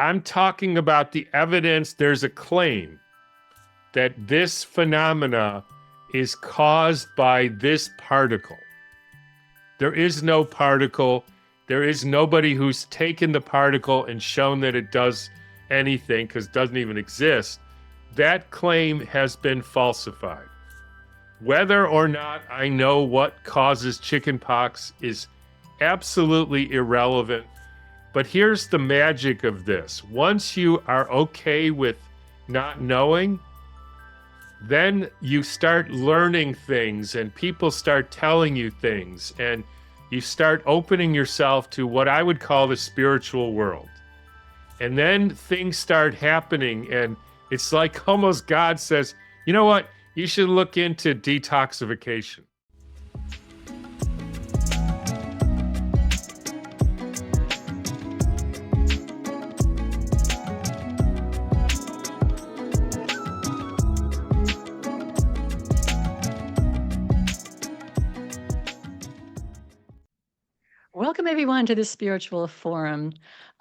I'm talking about the evidence. There's a claim that this phenomena is caused by this particle. There is no particle. There is nobody who's taken the particle and shown that it does anything, because it doesn't even exist. That claim has been falsified. Whether or not I know what causes chickenpox is absolutely irrelevant. But here's the magic of this. Once you are okay with not knowing, then you start learning things and people start telling you things, and you start opening yourself to what I would call the spiritual world. And then things start happening, and it's like almost God says, you know what? You should look into detoxification. Welcome, everyone, to the Spiritual Forum.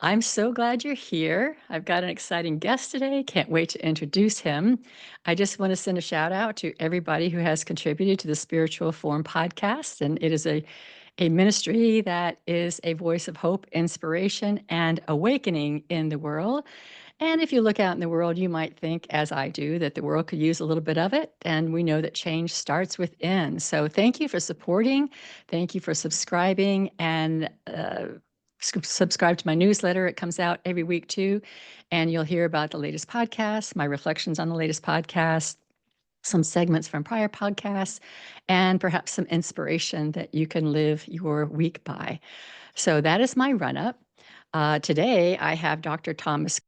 I'm so glad you're here. I've got an exciting guest today. Can't wait to introduce him. I just want to send a shout out to everybody who has contributed to the Spiritual Forum podcast. And it is a ministry that is a voice of hope, inspiration, and awakening in the world. And if you look out in the world, you might think, as I do, that the world could use a little bit of it. And we know that change starts within. So thank you for supporting. Thank you for subscribing, and subscribe to my newsletter. It comes out every week too. And you'll hear about the latest podcasts, my reflections on the latest podcast, some segments from prior podcasts, and perhaps some inspiration that you can live your week by. So that is my run up. Today, I have Dr. Thomas.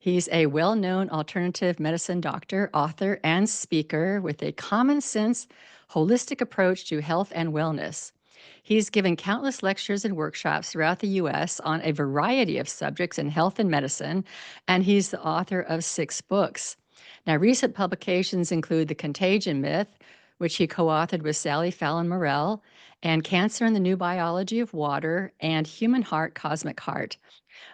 He's a well-known alternative medicine doctor, author, and speaker with a common sense, holistic approach to health and wellness. He's given countless lectures and workshops throughout the U.S. on a variety of subjects in health and medicine, and he's the author of 6 books. Now, recent publications include The Contagion Myth, which he co-authored with Sally Fallon Morell, and Cancer and the New Biology of Water, and Human Heart, Cosmic Heart.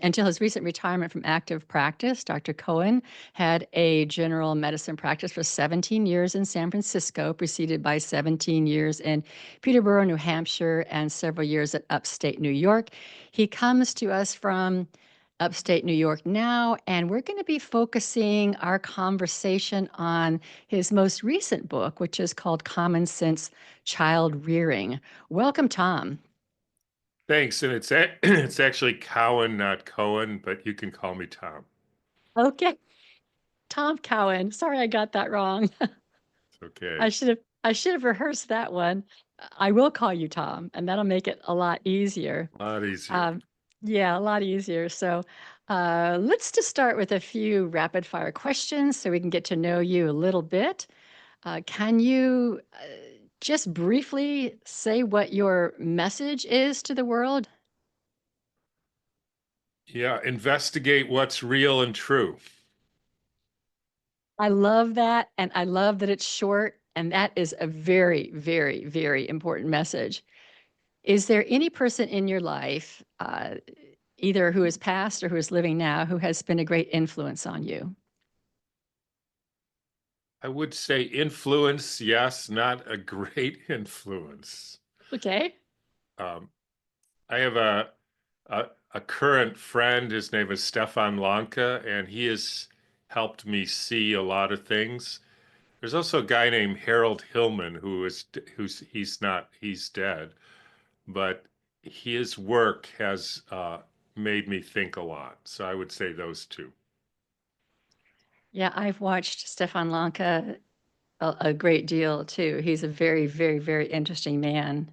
Until his recent retirement from active practice, Dr. Cowan had a general medicine practice for 17 years in San Francisco, preceded by 17 years in Peterborough, New Hampshire, and several years at upstate New York. He comes to us from upstate New York now, and we're going to be focusing our conversation on his most recent book, which is called Commonsense Child Rearing. Welcome, Tom. Thanks. And it's actually Cowan, not Cohen, but you can call me Tom. Okay. Tom Cowan. Sorry, I got that wrong. It's okay. I should have rehearsed that one. I will call you Tom, and that'll make it a lot easier. A lot easier. Yeah, a lot easier. So let's just start with a few rapid fire questions so we can get to know you a little bit. Can you just briefly say what your message is to the world? Yeah, investigate what's real and true. I love that. And I love that it's short. And that is a very, very, very important message. Is there any person in your life, either who is past or who is living now, who has been a great influence on you? I would say influence, yes, not a great influence. Okay. I have a current friend. His name is Stefan Lanka, and he has helped me see a lot of things. There's also a guy named Harold Hillman he's dead, but his work has made me think a lot. So I would say those two. Yeah, I've watched Stefan Lanka a great deal too. He's a very, very, very interesting man.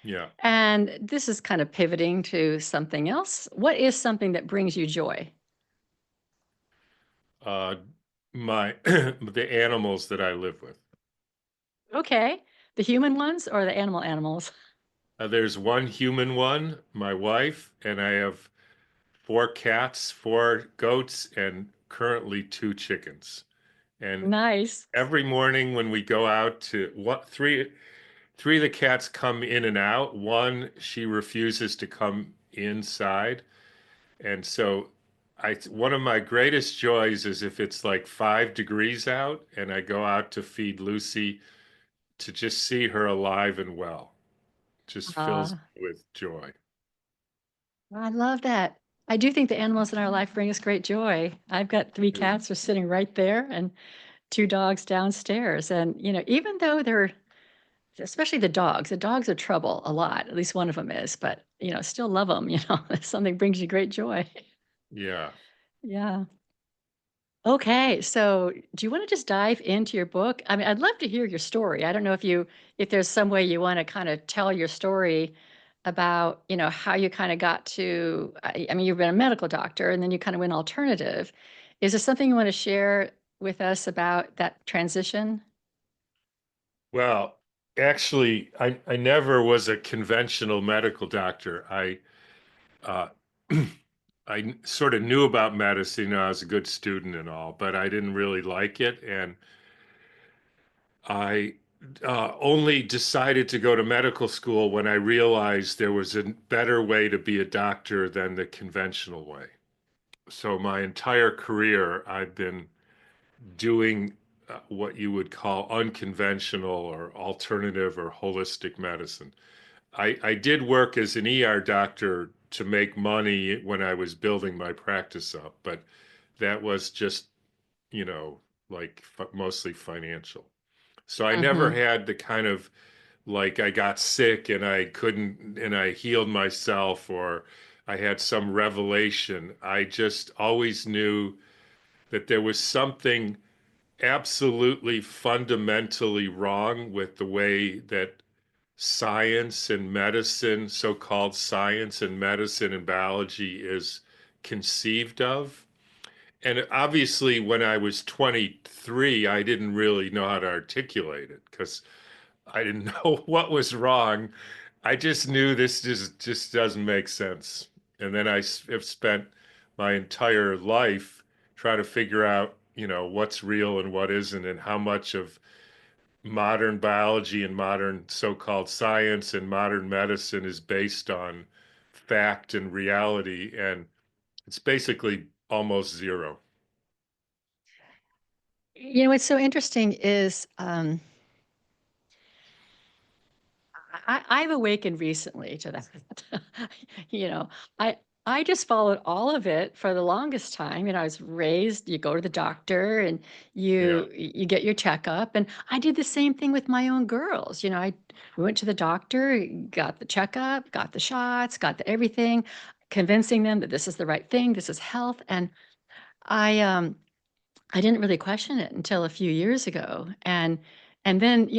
Yeah. And this is kind of pivoting to something else. What is something that brings you joy? My the animals that I live with. Okay. The human ones or the animals? There's one human one, my wife, and I have 4 cats, 4 goats, and currently 2 chickens. And Nice. every morning when we go out to three of the cats come in and out. One, she refuses to come inside. And so one of my greatest joys is if it's like 5 degrees out and I go out to feed Lucy, to just see her alive and well just fills Uh, me with joy. I love that. I do think the animals in our life bring us great joy. I've got three cats are sitting right there and two dogs downstairs. And, even though they're, especially the dogs are trouble a lot. At least one of them is, but, still love them. Something brings you great joy. Yeah. Yeah. Okay, so do you want to just dive into your book? I mean, I'd love to hear your story. I don't know if there's some way you want to kind of tell your story about, how you kind of got to, I mean, you've been a medical doctor and then you kind of went alternative. Is there something you want to share with us about that transition? Well, actually, I never was a conventional medical doctor. Uh, I sort of knew about medicine. I was a good student and all, but I didn't really like it. And I only decided to go to medical school when I realized there was a better way to be a doctor than the conventional way. So my entire career, I've been doing what you would call unconventional or alternative or holistic medicine. I did work as an ER doctor to make money when I was building my practice up, but that was just, you know, like mostly financial. So I never Hmm. had the kind of like I got sick and I couldn't and I healed myself or I had some revelation. I just always knew that there was something absolutely fundamentally wrong with the way that science and medicine, so-called science and medicine and biology is conceived of. And obviously, when I was 23, I didn't really know how to articulate it because I didn't know what was wrong. I just knew this just doesn't make sense. And then have spent my entire life trying to figure out, what's real and what isn't, and how much of modern biology and modern so-called science and modern medicine is based on fact and reality. And it's basically almost zero. What's so interesting is I've awakened recently to that. You know, I I just followed all of it for the longest time. I was raised, you go to the doctor and Yeah. you get your checkup. And I did the same thing with my own girls. We went to the doctor, got the checkup, got the shots, got the everything, convincing them that this is the right thing, this is health. And I I didn't really question it until a few years ago, and then,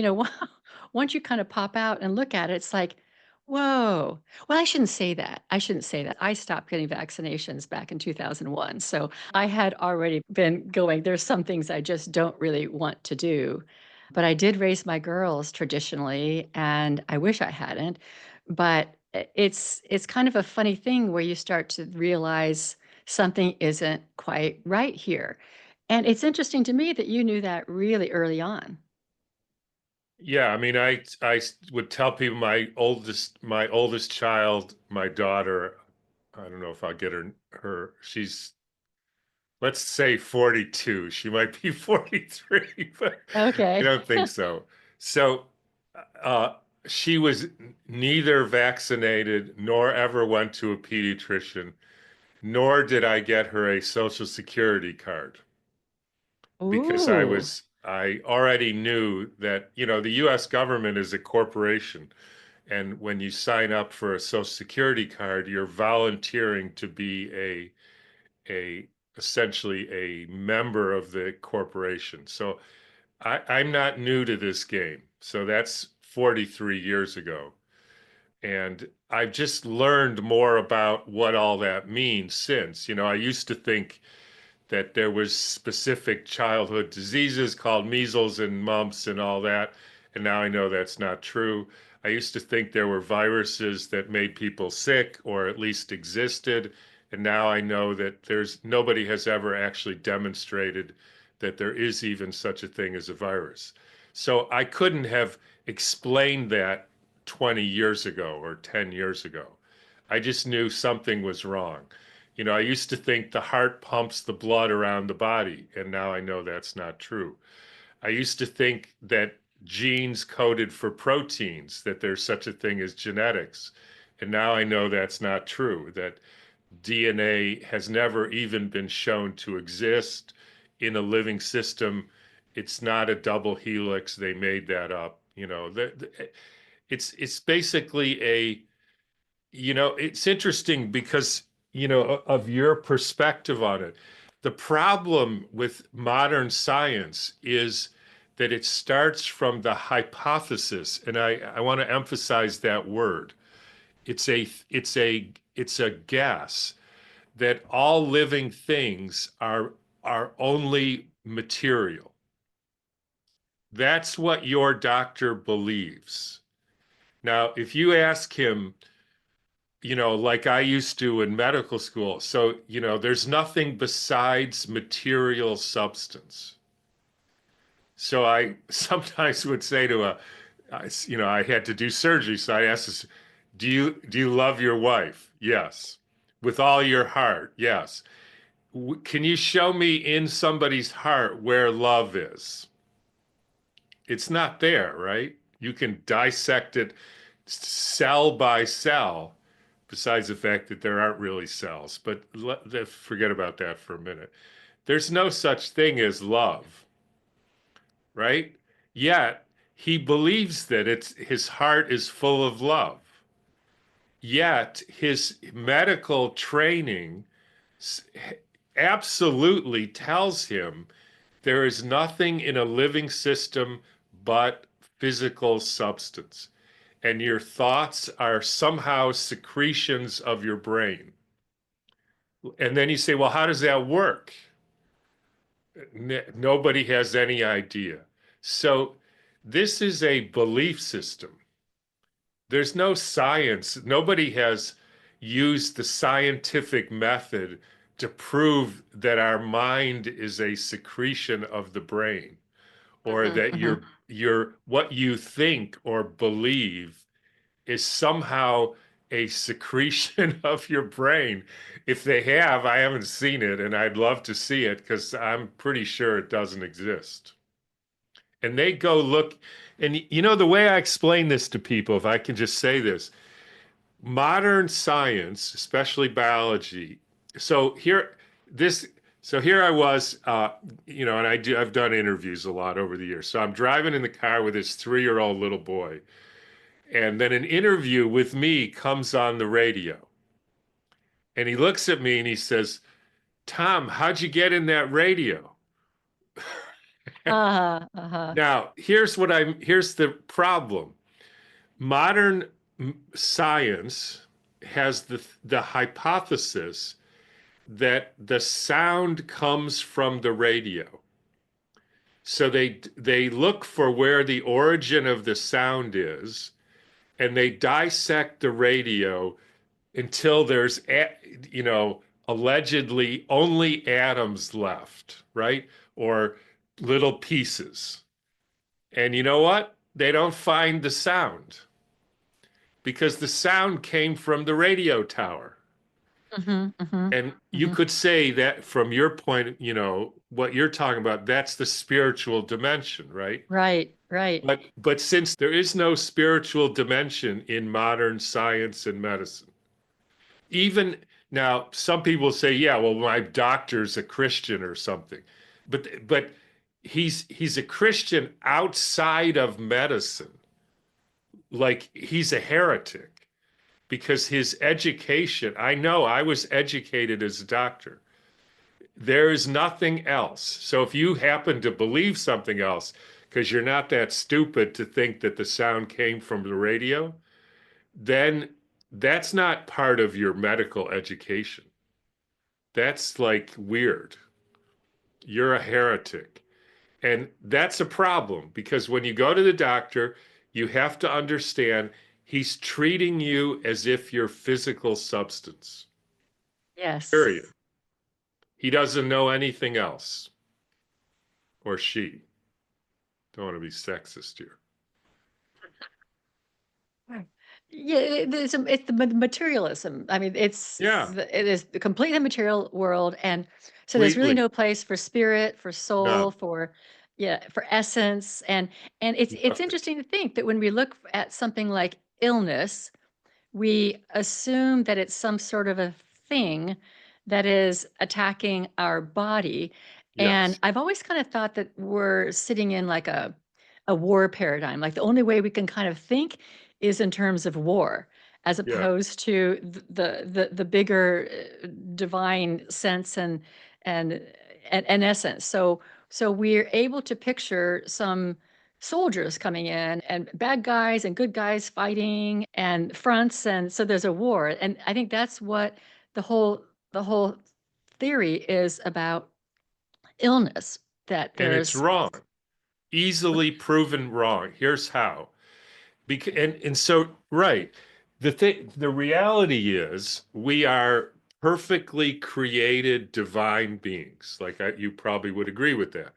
once you kind of pop out and look at it, it's like, "Whoa." Well, I shouldn't say that. I shouldn't say that. I stopped getting vaccinations back in 2001, so I had already been going, "There's some things I just don't really want to do." But I did raise my girls traditionally, and I wish I hadn't, but it's kind of a funny thing where you start to realize something isn't quite right here. And it's interesting to me that you knew that really early on. Yeah, I mean, I would tell people my oldest child, my daughter, I don't know if I'll get she's, let's say 42. She might be 43, but I Okay. don't think so. So, uh, she was neither vaccinated nor ever went to a pediatrician, nor did I get her a Social Security card because Ooh. I already knew that, the US government is a corporation. And when you sign up for a Social Security card, you're volunteering to be a essentially a member of the corporation. So I'm not new to this game. So that's 43 years ago. And I've just learned more about what all that means since. I used to think that there was specific childhood diseases called measles and mumps and all that. And now I know that's not true. I used to think there were viruses that made people sick or at least existed. And now I know that nobody has ever actually demonstrated that there is even such a thing as a virus. So I couldn't have explained that 20 years ago or 10 years ago. I just knew something was wrong. I used to think the heart pumps the blood around the body, and now I know that's not true. I used to think that genes coded for proteins, that there's such a thing as genetics. And now I know that's not true, that DNA has never even been shown to exist in a living system. It's not a double helix. They made that up. It's basically it's interesting because, of your perspective on it. The problem with modern science is that it starts from the hypothesis, and I want to emphasize that word. It's a guess that all living things are only material. That's what your doctor believes. Now, if you ask him, like I used to in medical school, so, there's nothing besides material substance. So I sometimes would say to I had to do surgery, so I asked this, do you love your wife? Yes. With all your heart? Yes. Can you show me in somebody's heart where love is? It's not there, right? You can dissect it cell by cell, besides the fact that there aren't really cells. But let's forget about that for a minute. There's no such thing as love, right? Yet he believes that his heart is full of love. Yet his medical training absolutely tells him there is nothing in a living system but physical substance. And your thoughts are somehow secretions of your brain. And then you say, well, how does that work? Nobody has any idea. So this is a belief system. There's no science. Nobody has used the scientific method to prove that our mind is a secretion of the brain, or Mhm, that mhm. your what you think or believe is somehow a secretion of your brain. If they have, I haven't seen it, and I'd love to see it because I'm pretty sure it doesn't exist. And they go look, and the way I explain this to people, if I can just say this, modern science, especially biology. So here, this, so here I was, and I've done interviews a lot over the years. So I'm driving in the car with this 3-year-old little boy, and then an interview with me comes on the radio, and he looks at me and he says, "Tom, how'd you get in that radio?" Uh-huh, uh-huh. Now, here's the problem. Modern science has the hypothesis that the sound comes from the radio. So they look for where the origin of the sound is, and they dissect the radio until there's allegedly only atoms left, right? Or little pieces. And you know what? They don't find the sound because the sound came from the radio tower. Mhm, mhm, And you mhm. could say that from your point, what you're talking about, that's the spiritual dimension, right? Right, right. But since there is no spiritual dimension in modern science and medicine, even now, some people say, yeah, well, my doctor's a Christian or something. But he's a Christian outside of medicine. Like he's a heretic because his education, I know I was educated as a doctor. There is nothing else. So if you happen to believe something else, because you're not that stupid to think that the sound came from the radio, then that's not part of your medical education. That's like weird. You're a heretic. And that's a problem because when you go to the doctor, you have to understand he's treating you as if you're physical substance, period. Yes. He doesn't know anything else, or she. Don't want to be sexist here. Yeah, it's the materialism. I mean, Yeah, it is the completely material world, and so there's really completely. no place for spirit, for soul, No, for yeah, for essence, and it's nothing. interesting to think that when we look at something like illness, we assume that it's some sort of a thing that is attacking our body. And Yes. I've always kind of thought that we're sitting in like a war paradigm. Like the only way we can kind of think is in terms of war, as Yeah. opposed to the bigger divine sense and and essence. So we're able to picture some soldiers coming in and bad guys and good guys fighting and fronts, and so there's a war, and I think that's what the whole theory is about illness, that And it's there's wrong. Easily proven wrong. Here's how. And so right. The reality is we are perfectly created divine beings. You probably would agree with that.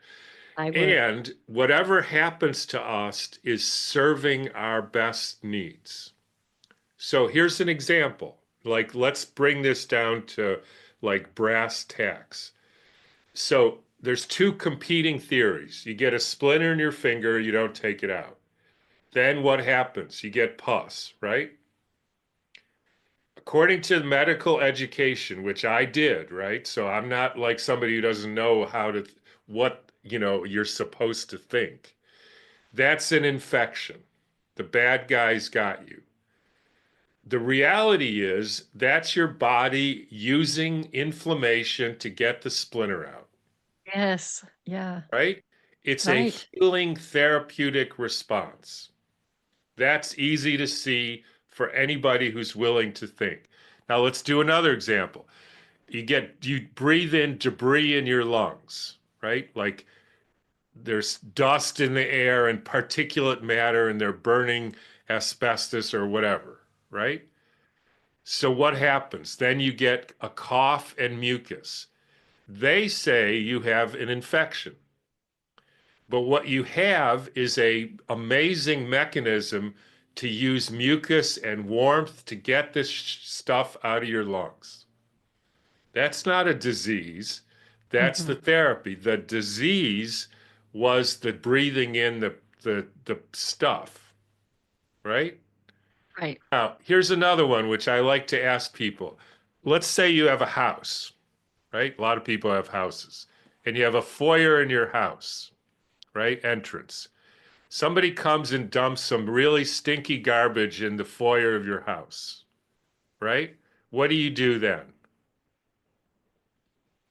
I would. And whatever happens to us is serving our best needs. So here's an example. Like, let's bring this down to like brass tacks. So there's two competing theories. You get a splinter in your finger, you don't take it out. Then what happens? You get pus, right? According to medical education, which I did, right? So I'm not like somebody who doesn't know what, you're supposed to think. That's an infection. The bad guys got you. The reality is that's your body using inflammation to get the splinter out, Yes. Yeah. right? It's a Right. healing therapeutic response. That's easy to see for anybody who's willing to think. Now let's do another example. You breathe in debris in your lungs, right? Like there's dust in the air and particulate matter and they're burning asbestos or whatever, right? So what happens? Then you get a cough and mucus. They say you have an infection. But what you have is a amazing mechanism to use mucus and warmth to get this stuff out of your lungs. That's not a disease. That's Hmm. the therapy. The disease was the breathing in the stuff, right? Right. Now, here's another one which I like to ask people. Let's say you have a house, right? A lot of people have houses, and you have a foyer in your house, right? Entrance. Somebody comes and dumps some really stinky garbage in the foyer of your house, right? What do you do then?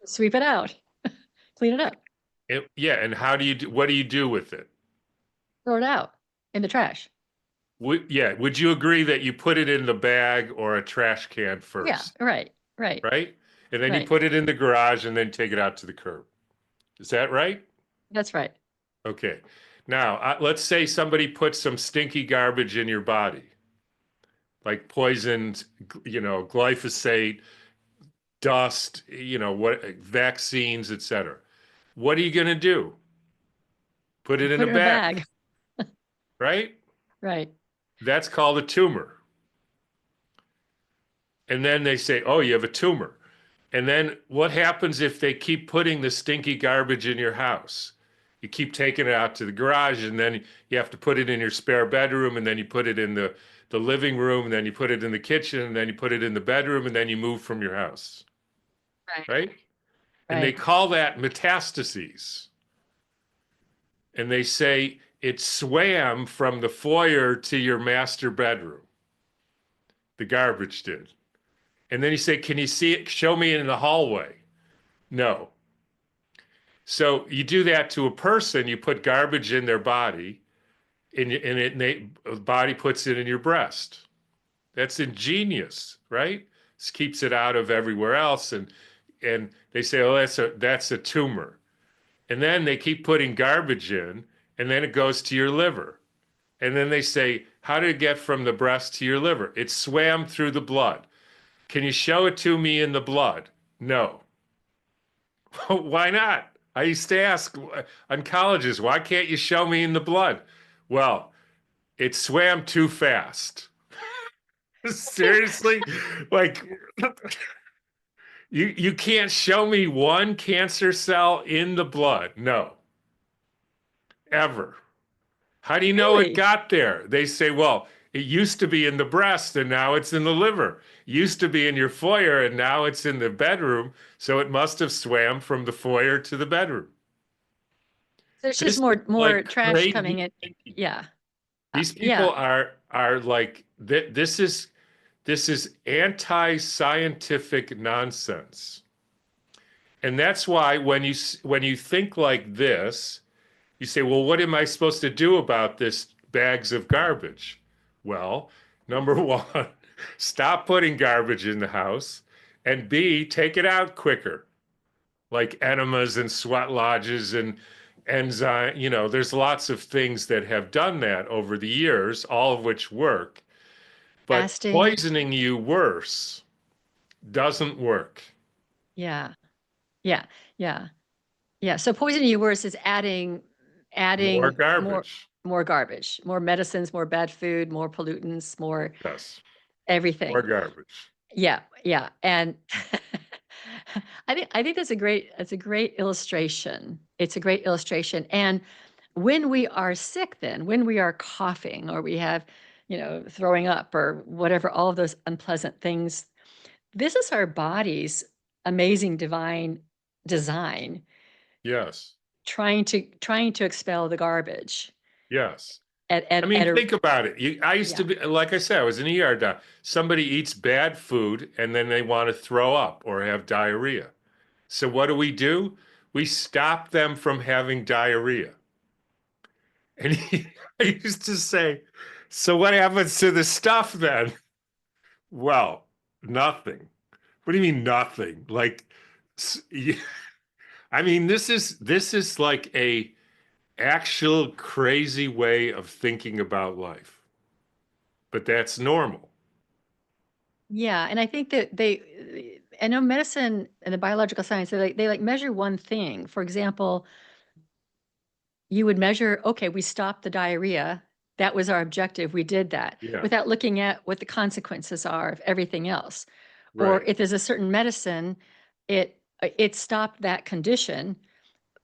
Sweep it out. Clean it up. Yeah, and what do you do with it? Throw it out in the trash. Would you agree that you put it in the bag or a trash can Yeah. first, Right. Right. right? And then you Right. put it in the garage and then take it out to the curb. Is that right? That's right. Okay. Now, let's say somebody puts some stinky garbage in your body, like poisoned, glyphosate, dust, what vaccines, etc. What are you going to do? Put it in Put a it in a bag, bag. right? Right. That's called a tumor. And then they say, "Oh, you have a tumor." And then what happens if they keep putting the stinky garbage in your house? You keep taking it out to the garage, and then you have to put it in your spare bedroom, and then you put it in the living room, and then you put it in the kitchen, and then you put it in the bedroom, and then you move from your house, Right. right? And they Right. call that metastases. And they say it swam from the foyer to your master bedroom. The garbage did. And then you say, "Can you see it? Show me in the hallway." No. So you do that to a person, you put garbage in their body, the body puts it in your breast. That's ingenious, right? This keeps it out of everywhere else, and they say, "Oh, that's a tumor," and then they keep putting garbage in, and then it goes to your liver, and then they say, "How did it get from the breast to your liver?" It swam through the blood. Can you show it to me in the blood? No. Why not? I used to ask oncologists, why can't you show me in the blood? Well, it swam too fast. Seriously, like you can't show me one cancer cell in the blood. No, ever. How do you know it Really? got there? They say, well, it used to be in the breast and now it's in the liver. Used to be in your foyer and now it's in the bedroom. So it must have swam from the foyer to the bedroom. There's just This is more like trash coming crazy in. thinking. Yeah. These Yeah. people are like this is anti-scientific nonsense. And that's why when you think like this, you say, well, what am I supposed to do about this bags of garbage? Well, number one, stop putting garbage in the house. And B, take it out quicker, like enemas and sweat lodges and enzyme. There's lots of things that have done that over the years, all of which work. But Fasting. poisoning you worse doesn't work. Yeah. Yeah. Yeah. Yeah. So poisoning you worse is More adding garbage. more garbage, more medicines, more bad food, more pollutants, more Yes, more everything. garbage. Yeah, yeah. And I think that's a great illustration. It's a great illustration. And when we are sick, then when we are coughing or we have, throwing up or whatever, all of those unpleasant things, this is our body's amazing divine design Yes, trying to expel the garbage yes. at I at, mean, at a think about it. I used to yeah. be, like I said, I was an ER doc. Somebody eats bad food and then they want to throw up or have diarrhea. So what do? We stop them from having diarrhea. And I used to say, so what happens to the stuff then? Well, nothing. What do you mean nothing? Like, I mean, this is like a actual crazy way of thinking about life, but that's normal. Yeah, and I think that I know medicine and the biological science, they like measure one thing. For example, you would measure, okay, we stopped the diarrhea. That was our objective. We did that Yeah, without looking at what the consequences are of everything else. Or right. if there's a certain medicine, it stopped that condition,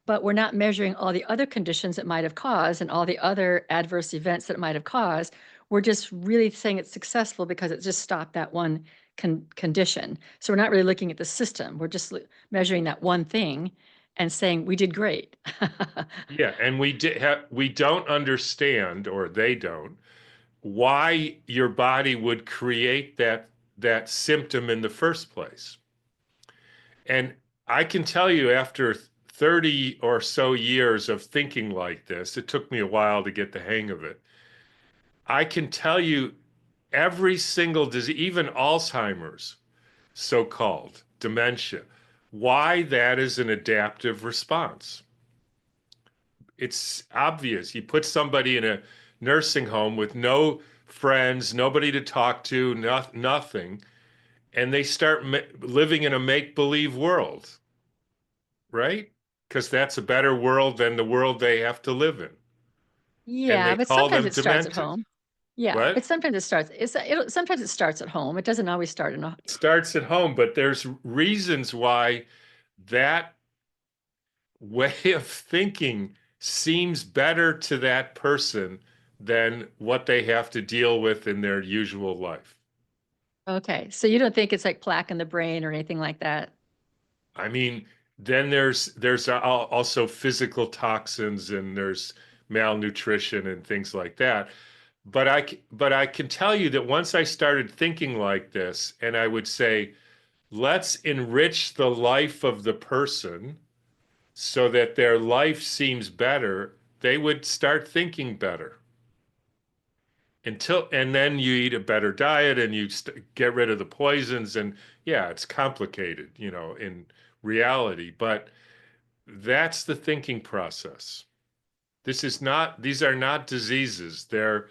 but we're not measuring all the other conditions it might have caused and all the other adverse events that it might have caused. We're just really saying it's successful because it just stopped that one condition. So we're not really looking at the system. We're just measuring that one thing and saying we did great. Yeah, and we don't understand, or they don't, why your body would create that symptom in the first place. And I can tell you after 30 or so years of thinking like this, it took me a while to get the hang of it. I can tell you every single disease, even Alzheimer's, so-called dementia, why that is an adaptive response. It's obvious. You put somebody in a nursing home with no friends, nobody to talk to, nothing, and they start living in a make-believe world, right? Because that's a better world than the world they have to live in. And Yeah, they but call sometimes them it starts at demented. home. Yeah, but What? sometimes it starts at home. It doesn't always start in a It starts at home, but there's reasons why that way of thinking seems better to that person than what they have to deal with in their usual life. Okay. So you don't think it's like plaque in the brain or anything like that? I mean, then there's also physical toxins and there's malnutrition and things like that. But I can tell you that once I started thinking like this, and I would say, let's enrich the life of the person so that their life seems better, they would start thinking better. And then you eat a better diet and you get rid of the poisons. And yeah, it's complicated, in reality, but that's the thinking process. These are not diseases. They're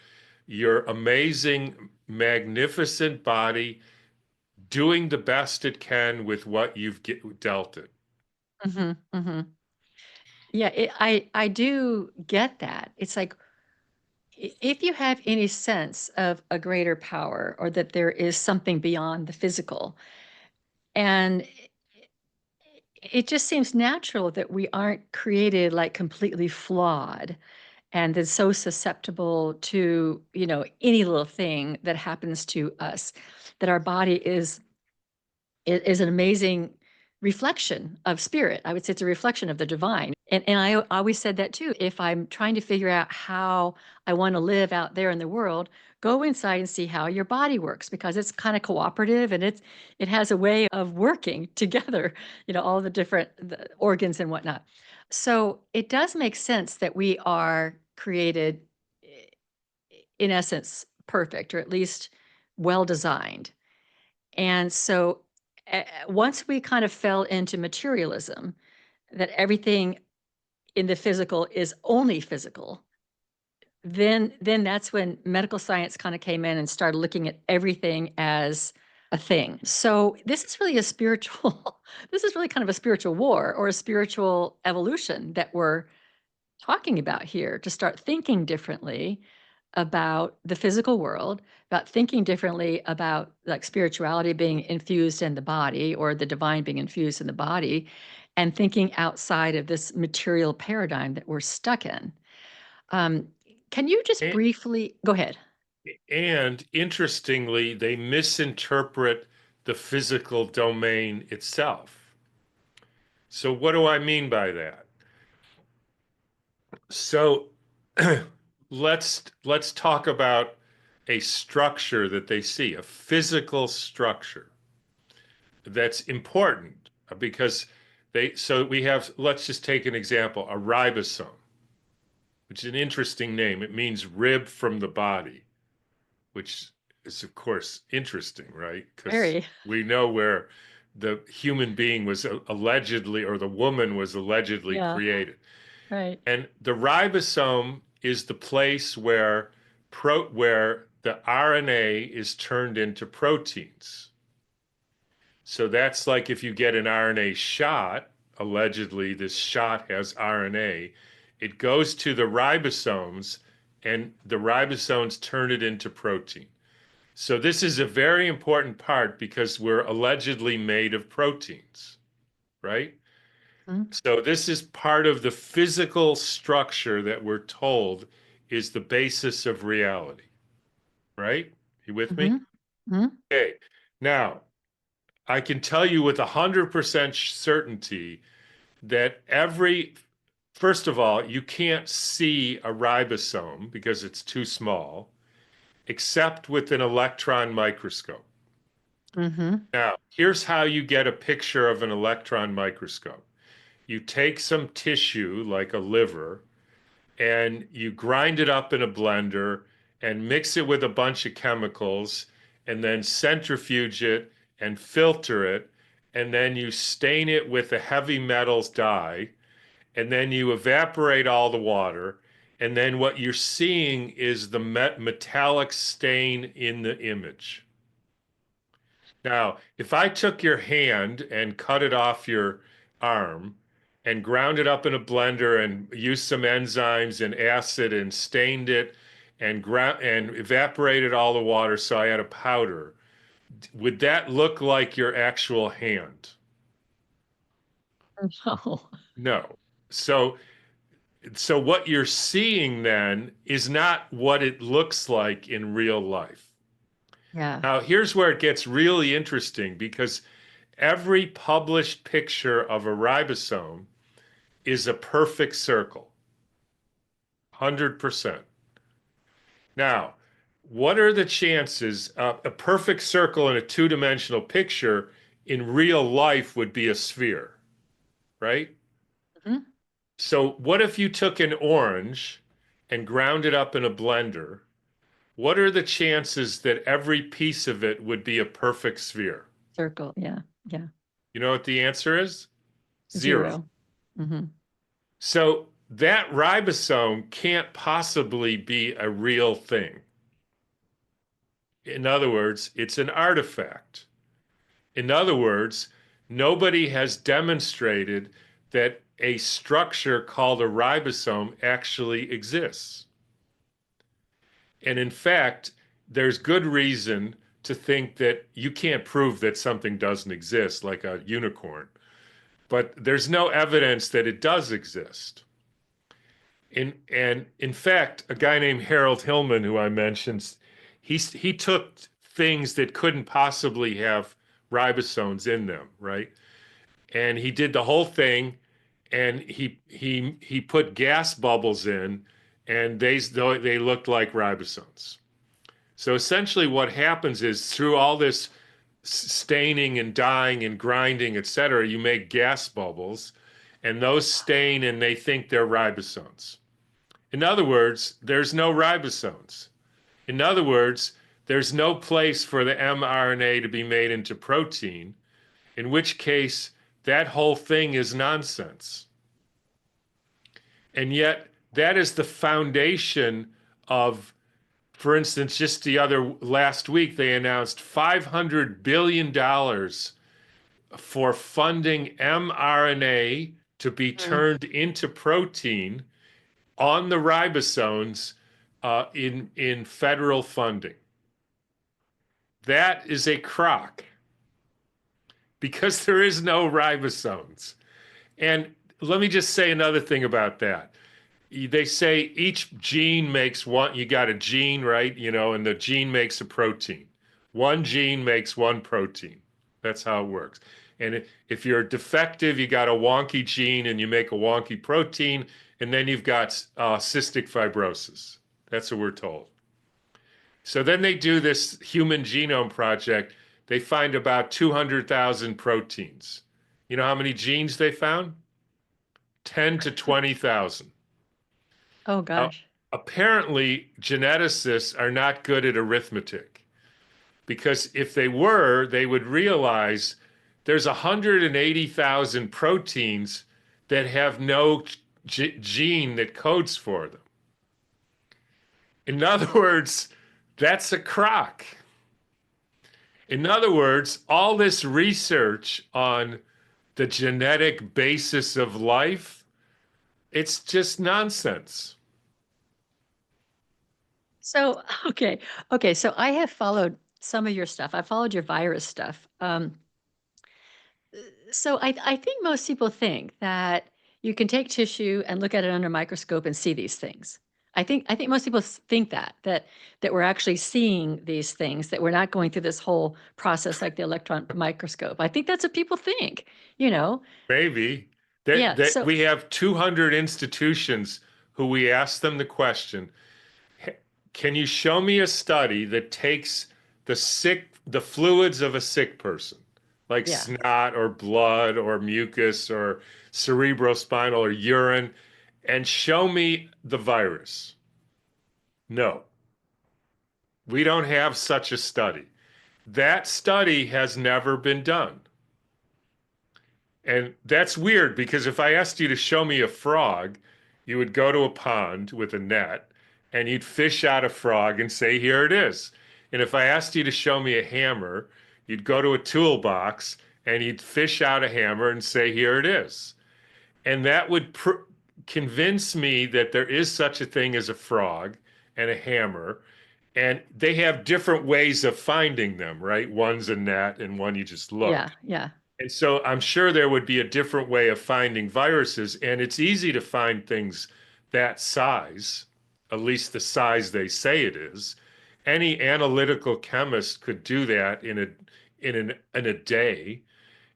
your amazing, magnificent body doing the best it can with what you've dealt it. Hmm. Hmm. Yeah, I do get that. It's like if you have any sense of a greater power or that there is something beyond the physical, and it just seems natural that we aren't created like completely flawed and then so susceptible to, any little thing that happens to us, that our body is an amazing reflection of spirit. I would say it's a reflection of the divine. And I always said that too. If I'm trying to figure out how I want to live out there in the world, go inside and see how your body works, because it's kind of cooperative and it has a way of working together, all the organs and whatnot. So it does make sense that we are created in essence perfect, or at least well designed. And so once we kind of fell into materialism, that everything in the physical is only physical, then that's when medical science kind of came in and started looking at everything as a thing. So this is really a spiritual, this is really kind of a spiritual war or a spiritual evolution that we're talking about here, to start thinking differently about the physical world, about thinking differently about like spirituality being infused in the body or the divine being infused in the body, and thinking outside of this material paradigm that we're stuck in. Um, can you just And, briefly go ahead? and interestingly, they misinterpret the physical domain itself. So what do I mean by that? So let's talk about a structure that they see, a physical structure that's important because so we have, let's just take an example, a ribosome, which is an interesting name. It means rib from the body, which is, of course, interesting, right? Because Very. we know where the human being was allegedly, or the woman was allegedly Yeah, created. right. And the ribosome is the place where the RNA is turned into proteins. So that's like if you get an RNA shot, allegedly this shot has RNA, it goes to the ribosomes and the ribosomes turn it into protein. So this is a very important part because we're allegedly made of proteins, right? So this is part of the physical structure that we're told is the basis of reality, right? You with me? Mm-hmm. Hmm. Okay. Now, I can tell you with 100% certainty that first of all, you can't see a ribosome because it's too small, except with an electron microscope. Mm-hmm. Now, here's how you get a picture of an electron microscope. You take some tissue like a liver and you grind it up in a blender and mix it with a bunch of chemicals and then centrifuge it and filter it. And then you stain it with a heavy metals dye. And then you evaporate all the water. And then what you're seeing is the metallic stain in the image. Now, if I took your hand and cut it off your arm and ground it up in a blender and used some enzymes and acid and stained it and evaporated all the water so I had a powder, would that look like your actual hand? Oh, No. So so what you're seeing then is not what it looks like in real life. yeah. Now, here's where it gets really interesting because every published picture of a ribosome is a perfect circle, 100%. Now, what are the chances a perfect circle in a two-dimensional picture in real life would be a sphere, right? Mhm. So what if you took an orange and ground it up in a blender? What are the chances that every piece of it would be a perfect sphere? Circle. Yeah. Yeah. You know what the answer is? Zero. 0. Mm-hmm. So that ribosome can't possibly be a real thing. In other words, it's an artifact. In other words, nobody has demonstrated that a structure called a ribosome actually exists. And in fact, there's good reason to think that you can't prove that something doesn't exist, like a unicorn, but there's no evidence that it does exist. And in fact, a guy named Harold Hillman, who I mentioned, he took things that couldn't possibly have ribosomes in them, right? And he did the whole thing, and he put gas bubbles in, and they looked like ribosomes. So essentially, what happens is through all this staining and dyeing and grinding, et cetera, you make gas bubbles, and those stain, and they think they're ribosomes. In other words, there's no ribosomes. In other words, there's no place for the mRNA to be made into protein, in which case that whole thing is nonsense. And yet, that is the foundation of, for instance, just last week, they announced $500 billion for funding mRNA to be turned into protein on the ribosomes in federal funding. That is a crock because there is no ribosomes. And let me just say another thing about that. They say each gene makes one, you got a gene, right? And the gene makes a protein. One gene makes one protein. That's how it works. And if you're defective, you got a wonky gene and you make a wonky protein, and then you've got cystic fibrosis. That's what we're told. So then they do this Human Genome Project. They find about 200,000 proteins. You know how many genes they found? 10 to 20,000. Oh, gosh. Apparently, geneticists are not good at arithmetic, because if they were, they would realize there's 180,000 proteins that have no gene that codes for them. In other words, that's a crock. In other words, all this research on the genetic basis of life, it's just nonsense. So, okay. So I have followed some of your stuff. I followed your virus stuff. So I think most people think that you can take tissue and look at it under a microscope and see these things. I think most people think that we're actually seeing these things, that we're not going through this whole process like the electron microscope. I think that's what people think, you know. Maybe. Yeah. So We have 200 institutions who we ask them the question, can you show me a study that takes the fluids of a sick person, like yeah. snot or blood or mucus or cerebrospinal or urine, and show me the virus? No, we don't have such a study. That study has never been done. And that's weird, because if I asked you to show me a frog, you would go to a pond with a net and you'd fish out a frog and say, here it is. And if I asked you to show me a hammer, you'd go to a toolbox and you'd fish out a hammer and say, here it is. And that would convince me that there is such a thing as a frog and a hammer. And they have different ways of finding them, right? One's a net and one you just look. Yeah. And so I'm sure there would be a different way of finding viruses, and it's easy to find things that size, at least the size they say it is. Any analytical chemist could do that in a day.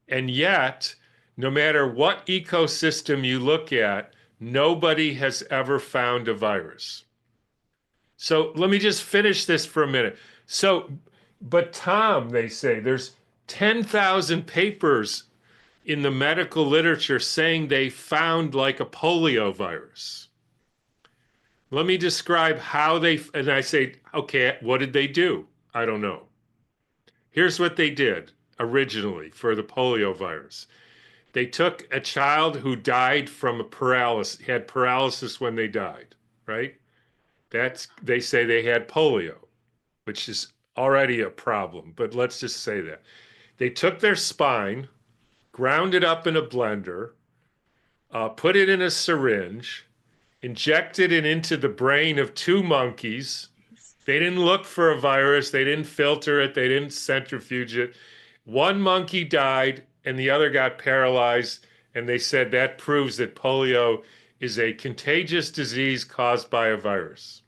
And yet, no matter what ecosystem you look at, nobody has ever found a virus. So let me just finish this for a minute. But Tom, they say, there's 10,000 papers in the medical literature saying they found like a polio virus. Let me describe how and I say, okay, what did they do? I don't know. Here's what they did originally for the polio virus. They took a child who died from had paralysis when they died, right? They say they had polio, which is already a problem, but let's just say that. They took their spine, ground it up in a blender, put it in a syringe, injected it into the brain of two monkeys. They didn't look for a virus. They didn't filter it. They didn't centrifuge it. One monkey died and the other got paralyzed. And they said that proves that polio is a contagious disease caused by a virus.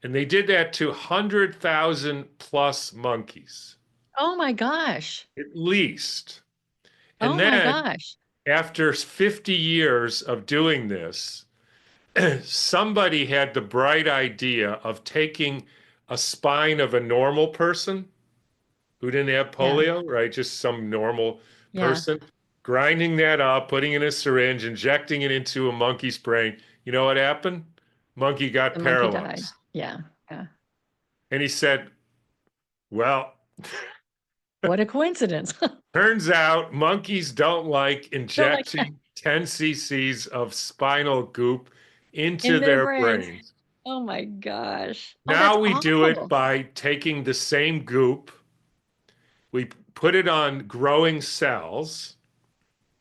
And they did that to 100,000 plus monkeys, Oh my gosh. at least. And Oh my then gosh. after 50 years of doing this, somebody had the bright idea of taking a spine of a normal person who didn't have Yeah. polio, right? Just some normal Yeah. person, grinding that up, putting it in a syringe, injecting it into a monkey's brain. You know what happened? Monkey got The monkey died. paralyzed. Yeah. Yeah. And he said, well, What a coincidence. turns out monkeys don't like Don't like that injecting 10 cc's of spinal goop into in their their brains. brains. Oh my gosh. Oh, that's Now we do it awful. by taking the same goop, we put it on growing cells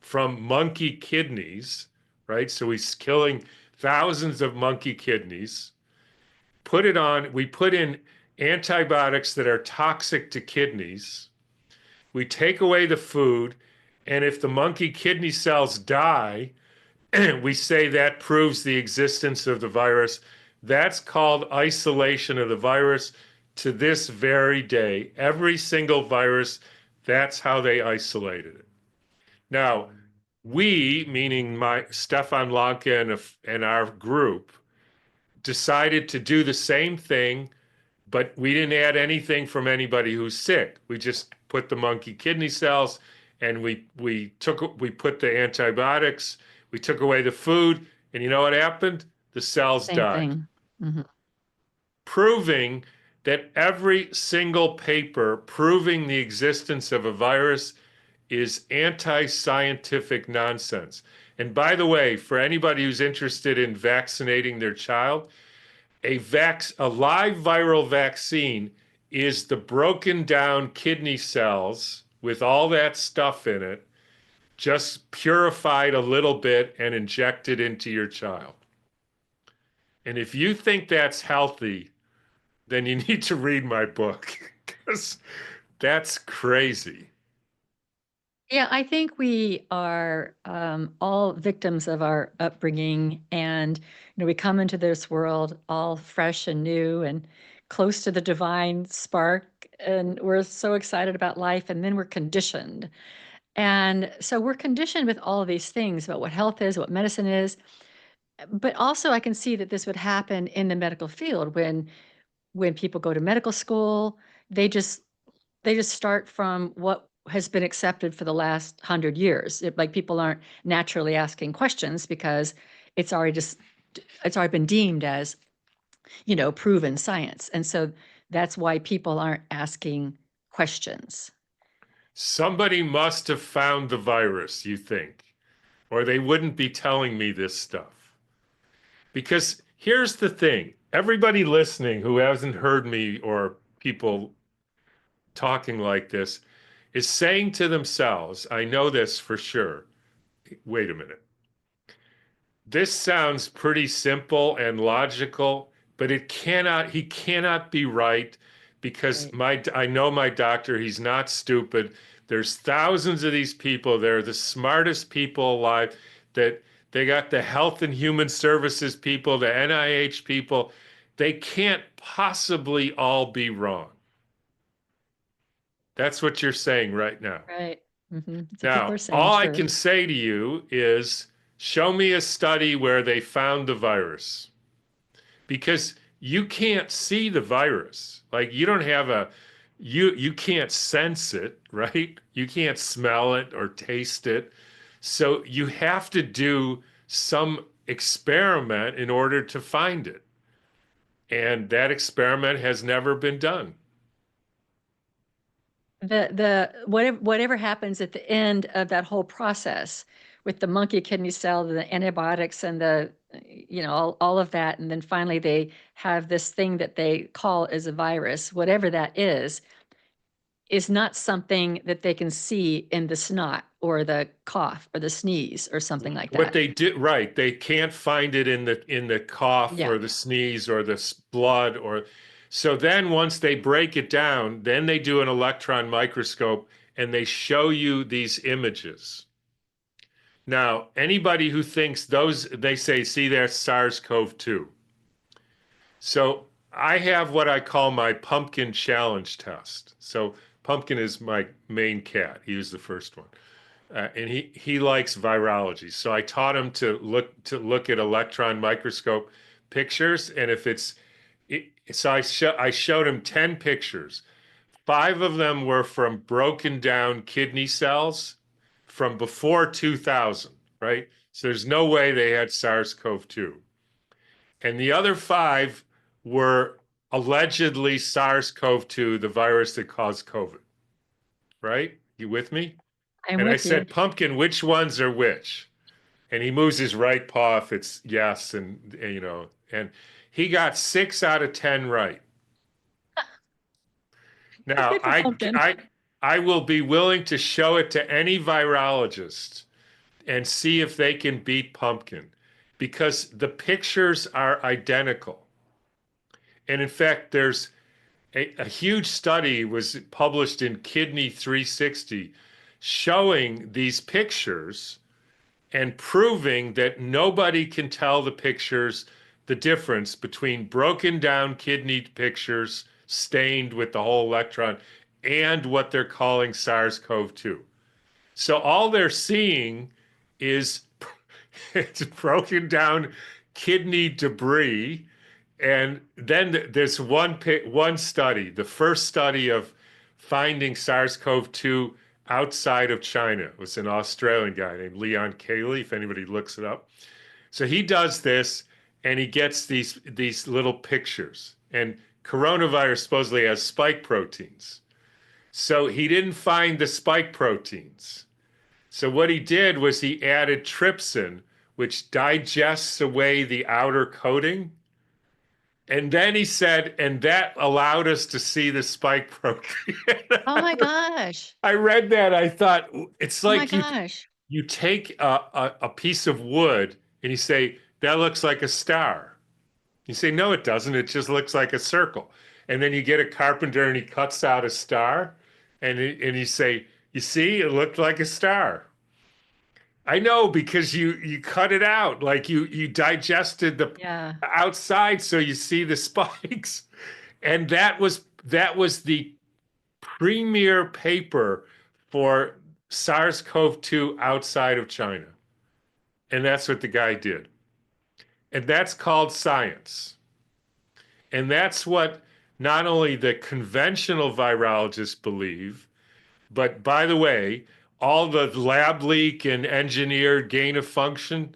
from monkey kidneys, right? So he's killing thousands of monkey kidneys. Put it on, we put in antibiotics that are toxic to kidneys. We take away the food, and if the monkey kidney cells die, we say that proves the existence of the virus. That's called isolation of the virus to this very day. Every single virus, that's how they isolated it. Now, we, meaning my Stefan Lanka and our group, decided to do the same thing, but we didn't add anything from anybody who's sick. We just put the monkey kidney cells and we put the antibiotics, we took away the food, and you know what happened? The cells Same died. thing. Mhm. Proving that every single paper proving the existence of a virus is anti-scientific nonsense. And by the way, for anybody who's interested in vaccinating their child, a live viral vaccine is the broken down kidney cells with all that stuff in it, just purified a little bit and injected into your child. And if you think that's healthy, then you need to read my book because that's crazy. Yeah, I think we are all victims of our upbringing, and we come into this world all fresh and new and close to the divine spark, and we're so excited about life, and then we're conditioned. And so we're conditioned with all of these things about what health is, what medicine is. But also I can see that this would happen in the medical field when people go to medical school, they just they just start from what has been accepted for the last 100 years. Like people aren't naturally asking questions because it's already just it's already been deemed as, proven science. And so that's why people aren't asking questions. Somebody must have found the virus, you think, or they wouldn't be telling me this stuff. Because here's the thing, everybody listening who hasn't heard me or people talking like this is saying to themselves, I know this for sure. Wait a minute. This sounds pretty simple and logical, but he cannot be right because Right. I know my doctor, he's not stupid. There's thousands of these people. They're the smartest people alive that they got the Health and Human Services people, the NIH people. They can't possibly all be wrong. That's what you're saying right now. Right. That's what people Now, are saying, all I sure. can say to you is show me a study where they found the virus because you can't see the virus. Like you don't have you can't sense it, right? You can't smell it or taste it. So you have to do some experiment in order to find it. And that experiment has never been done. The whatever happens at the end of that whole process with the monkey kidney cell, the antibiotics and the, all of that, and then finally they have this thing that they call as a virus, whatever that is, is not something that they can see in the snot or the cough or the sneeze or something like What that. they did, right, they can't find it in the cough Yeah. or the sneeze or the blood or so then once they break it down, then they do an electron microscope and they show you these images. Now, anybody who thinks those, they say, see, there's SARS-CoV-2. So I have what I call my pumpkin challenge test. So Pumpkin is my main cat. He was the first one. And he likes virology. So I taught him to look at electron microscope pictures, and if so I showed him 10 pictures. 5 of them were from broken down kidney cells from before 2000, right? So there's no way they had SARS-CoV-2. And the other 5 were allegedly SARS-CoV-2, the virus that caused COVID, right? You with me? I'm And I with you. said, Pumpkin, which ones are which? And he moves his right paw if it's yes, and he got 6 out of 10 right. That's Now, good for Pumpkin. I will be willing to show it to any virologist and see if they can beat Pumpkin because the pictures are identical. And in fact, there's a huge study was published in Kidney 360 showing these pictures and proving that nobody can tell the pictures the difference between broken down kidney pictures stained with the whole electron and what they're calling SARS-CoV-2. So all they're seeing is it's broken down kidney debris. And then there's one study, the first study of finding SARS-CoV-2 outside of China. It was an Australian guy named Leon Cayley, if anybody looks it up. So he does this and he gets these little pictures. And coronavirus supposedly has spike proteins. So he didn't find the spike proteins. So what he did was he added trypsin, which digests away the outer coating. And then he said, and that allowed us to see the spike protein. Oh my gosh. I read that. I thought it's Oh my like gosh. you take a piece of wood and you say, that looks like a star. You say, no, it doesn't. It just looks like a circle. And then you get a carpenter and he cuts out a star and you say, you see, it looked like a star. I know because you cut it out, like you digested the Yeah. outside, so you see the spikes, and that was the premier paper for SARS-CoV-2 outside of China, and that's what the guy did, and that's called science, and that's what not only the conventional virologists believe. But by the way, all the lab leak and engineered gain of function,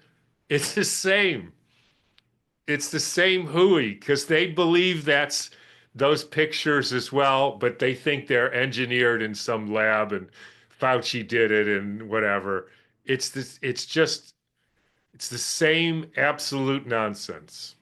it's the same. It's the same hooey because they believe that's those pictures as well, but they think they're engineered in some lab and Fauci did it and whatever. It's the same absolute nonsense.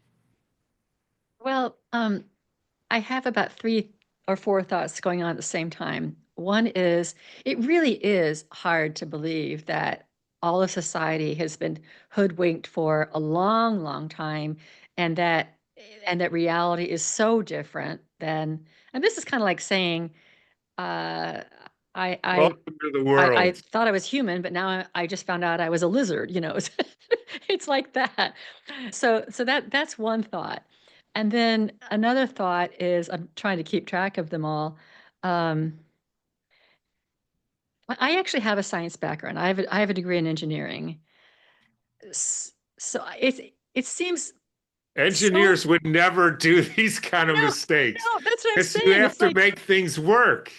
Well, I have about 3 or 4 thoughts going on at the same time. One is, it really is hard to believe that all of society has been hoodwinked for a long, long time, and that reality is so different than. And this is kind of like saying, uh, I I Welcome to the I world. thought I was human, but now I just found out I was a lizard. It's like that. So that's one thought. And then another thought is, I'm trying to keep track of them all. Um, I actually have a science background. I have a degree in engineering. So it seems so. Engineers would never do these kind of No, mistakes no, that's what I'm because you saying. have It's to like, make things work.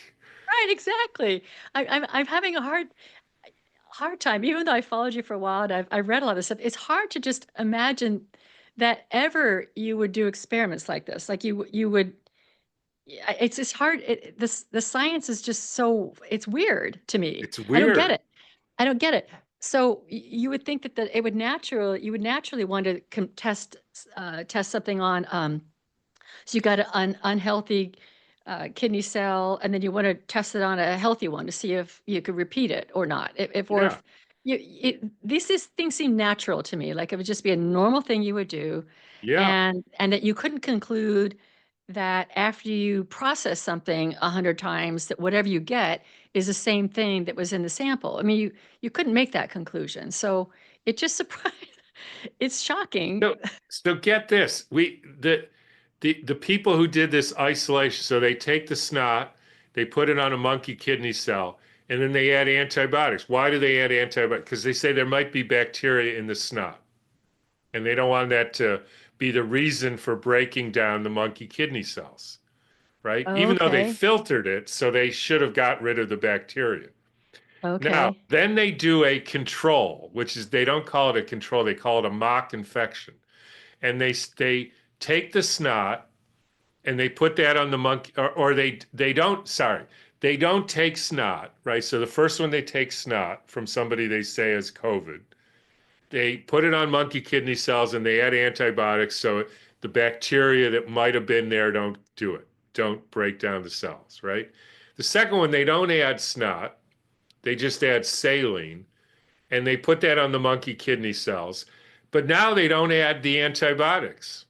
right, exactly. I'm having a hard time, even though I followed you for a while and I've read a lot of stuff. It's hard to just imagine that ever you would do experiments like this. Like you would. Yeah, it's just hard. The science is just so, it's weird to me. It's I don't get weird. it. I don't get it. So you would think that you would naturally want to test something on. So you got an unhealthy kidney cell, and then you want to test it on a healthy one to see if you could repeat it or not. Or Yeah. if things seem natural to me, like it would just be a normal thing you would do, Yeah. and that you couldn't conclude that after you process something 100 times, that whatever you get is the same thing that was in the sample. I mean, you couldn't make that conclusion. So it just surprised. It's shocking. So, so get this. The people who did this isolation, so they take the snot, they put it on a monkey kidney cell, and then they add antibiotics. Why do they add antibiotics? Because they say there might be bacteria in the snot, and they don't want that to be the reason for breaking down the monkey kidney cells, right? Even though they Okay. filtered it, so they should have got rid of the bacteria. Now, Okay. then they do a control, which is they don't call it a control, they call it a mock infection. And they take the snot and they put that on the monkey, or they don't, sorry, they don't take snot, right? So the first one they take snot from somebody they say has COVID. They put it on monkey kidney cells and they add antibiotics so the bacteria that might have been there don't do it, don't break down the cells, right? The second one, they don't add snot, they just add saline and they put that on the monkey kidney cells. But now they don't add the antibiotics.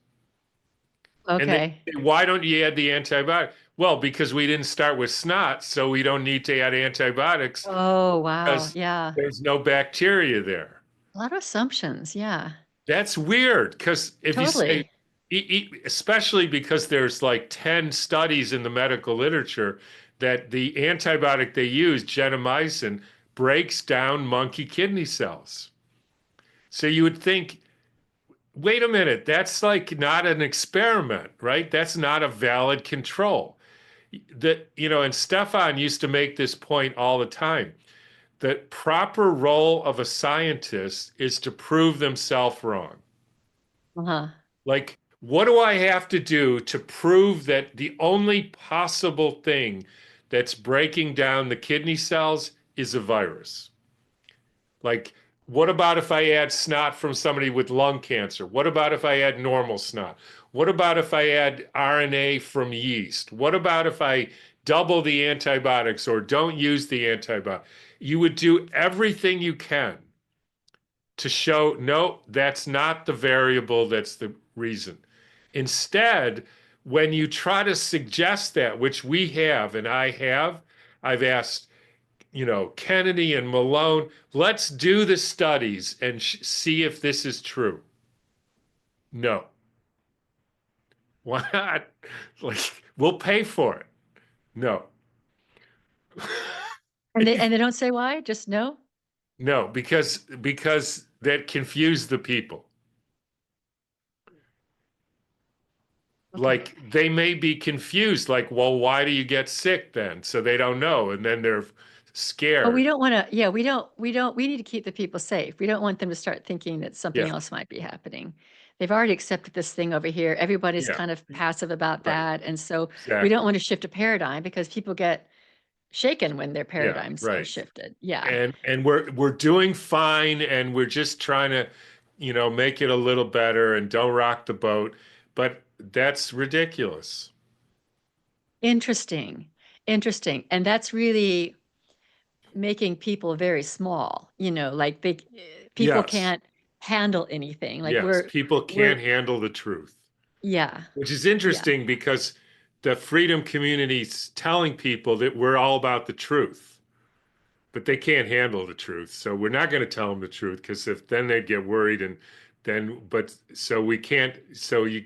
And they Okay. say, why don't you add the antibiotic? Well, because we didn't start with snot, so we don't need to add antibiotics Oh, wow. because Yeah. there's no bacteria there. A lot of assumptions. Yeah. That's weird because if you say, Totally. especially because there's like 10 studies in the medical literature that the antibiotic they use, gentamicin, breaks down monkey kidney cells. So you would think, wait a minute, that's like not an experiment, right? That's not a valid control. And Stefan used to make this point all the time. The proper role of a scientist is to prove themselves wrong. Uh-huh. Like, what do I have to do to prove that the only possible thing that's breaking down the kidney cells is a virus? Like, what about if I add snot from somebody with lung cancer? What about if I add normal snot? What about if I add RNA from yeast? What about if I double the antibiotics or don't use the antibiotic? You would do everything you can to show, no, that's not the variable, that's the reason. Instead, when you try to suggest that, which we have, and I've asked, Kennedy and Malone, let's do the studies and see if this is true. No. Why not? Like, we'll pay for it. No. And they don't say why? Just no? No, because that confused the people. Okay. Like they may be confused, like, well, why do you get sick then? So they don't know, and then they're But we scared. don't want to, yeah, we need to keep the people safe. We don't want them to start thinking that something Yeah, else might be happening. They've already accepted this thing over here. Everybody's yeah, kind of passive about right, that. And so we don't exactly. want to shift a paradigm because people get shaken when their Yeah, paradigms are right. shifted. Yeah. And we're doing fine, and we're just trying to, make it a little better and don't rock the boat. But that's ridiculous. Interesting. Interesting. And that's really making people very small, like people Yes, can't handle anything. Like yes. People we're, can't handle the truth, yeah, which is yeah, interesting because the freedom community's telling people that we're all about the truth, but they can't handle the truth. So we're not going to tell them the truth because if then they'd get worried and but so we can't,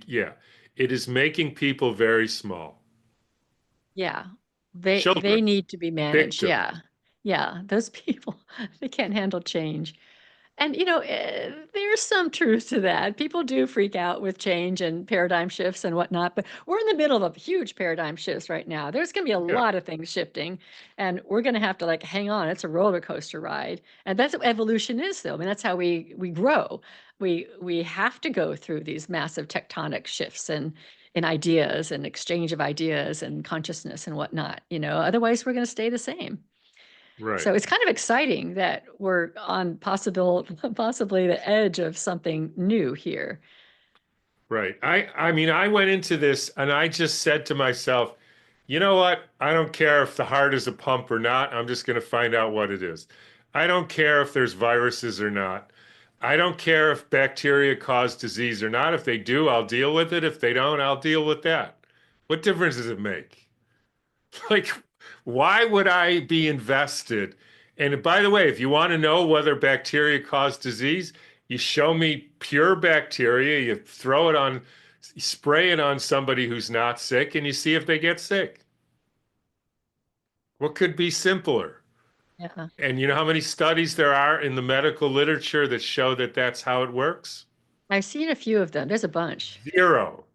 yeah, it is making people very small. yeah. They Children, need to be managed. victims. Yeah. Yeah. Those people, they can't handle change. And there's some truth to that. People do freak out with change and paradigm shifts and whatnot, but we're in the middle of a huge paradigm shifts right now. There's going to be a Yeah, lot of things shifting, and we're going to have to like hang on. It's a roller coaster ride, and that's what evolution is, though. I mean, that's how we grow. We have to go through these massive tectonic shifts and in ideas and exchange of ideas and consciousness and whatnot. Otherwise we're going to stay the same. right, So it's kind of exciting that we're on possibly the edge of something new here. right. I mean, I went into this and I just said to myself, You know what? I don't care if the heart is a pump or not. I'm just going to find out what it is. I don't care if there's viruses or not. I don't care if bacteria cause disease or not. If they do, I'll deal with it. If they don't, I'll deal with that. What difference does it make? Like, why would I be invested? And by the way, if you want to know whether bacteria cause disease, you show me pure bacteria, you throw it on, spray it on somebody who's not sick, and you see if they get sick. What could be simpler? Yeah. And you know how many studies there are in the medical literature that show that that's how it works? I've seen a few of them. There's a bunch. Zero.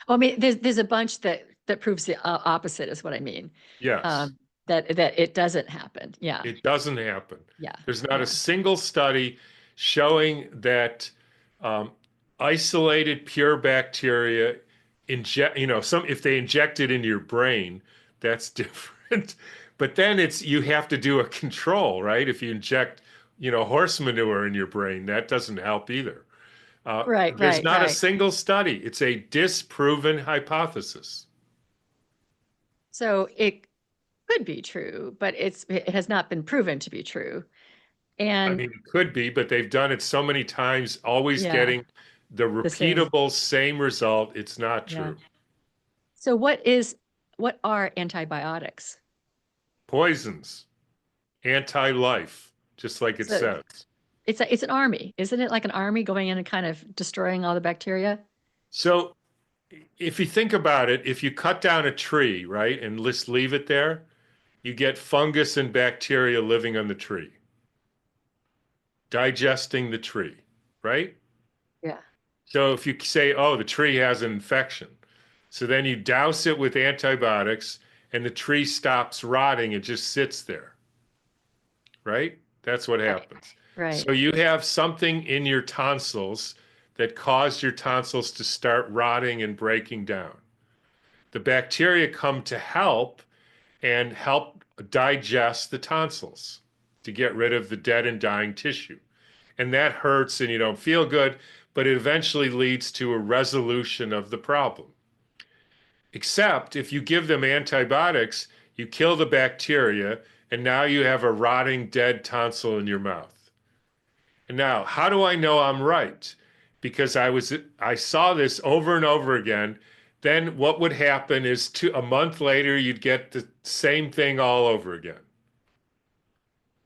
Oh, I mean, there's a bunch that proves the opposite is what I mean. Yes. That it doesn't happen. Yeah. It doesn't happen. Yeah. There's not a Yeah. single study showing that um, isolated pure bacteria inject, some if they inject it into your brain, that's different. But then you have to do a control, right? If you inject, horse manure in your brain, that doesn't help either. Right, There's right, not a right. single study. It's a disproven hypothesis. So it could be true, but it has not been proven to be true. I And mean, it could be, but they've done it so many times, always yeah, getting the the same. repeatable same result. It's not Yeah. true. So what are antibiotics? Poisons, anti-life, just like it So says. it's an army, isn't it? Like an army going in and kind of destroying all the bacteria? So if you think about it, if you cut down a tree, right, and just leave it there, you get fungus and bacteria living on the tree, digesting the tree, right? Yeah. So if you say, oh, the tree has an infection, so then you douse it with antibiotics and the tree stops rotting, it just sits there, right? That's what Right. happens. Right. So you have something in your tonsils that caused your tonsils to start rotting and breaking down. The bacteria come to help and help digest the tonsils to get rid of the dead and dying tissue. And that hurts and you don't feel good, but it eventually leads to a resolution of the problem. Except if you give them antibiotics, you kill the bacteria, and now you have a rotting, dead tonsil in your mouth. And now, how do I know I'm right? Because I saw this over and over again. Then what would happen is a month later, you'd get the same thing all over again,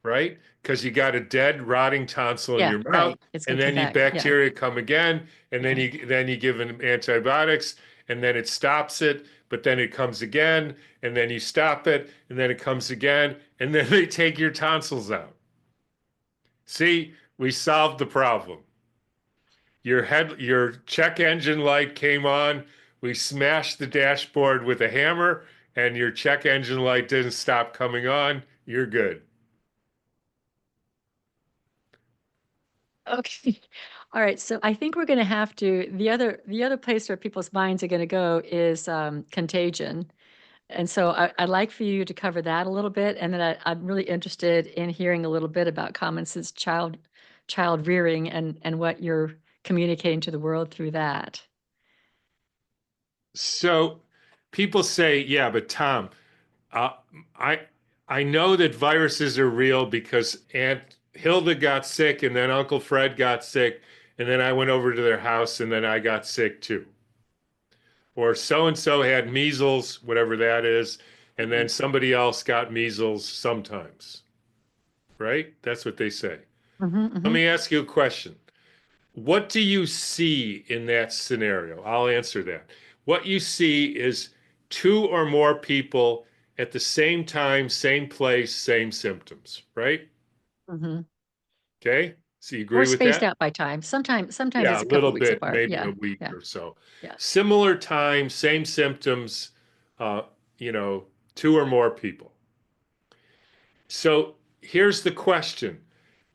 right? Because you got a dead, rotting tonsil in Yeah, your mouth, right. It's and gonna come then you back. Yeah. bacteria come again, and then Yeah. you give them antibiotics, and then it stops it, but then it comes again, and then you stop it, and then it comes again, and then they take your tonsils out. See, we solved the problem. Your check engine light came on. We smashed the dashboard with a hammer, and your check engine light didn't stop coming on. You're good. Okay. All right. So I think we're going to have to, the other place where people's minds are going to go is Contagion. And so I'd like for you to cover that a little bit. And then I'm really interested in hearing a little bit about Commonsense child rearing and what you're communicating to the world through that. So people say, yeah, but Tom, uh, I I know that viruses are real because Aunt Hilda got sick and then Uncle Fred got sick and then I went over to their house and then I got sick too. Or so and so had measles, whatever that is, and then somebody else got measles sometimes, right? That's what they say. Hmm. Let Hmm. me ask you a question. What do you see in that scenario? I'll answer that. What you see is two or more people at the same time, same place, same symptoms, right? Hmm. Okay. So you Or agree with spaced that? out by time. Sometimes Yeah, it's a a couple little weeks bit, apart. maybe a Yeah. week Yeah. or so. Yeah. Similar time, same symptoms, uh, you know, two or more people. So here's the question.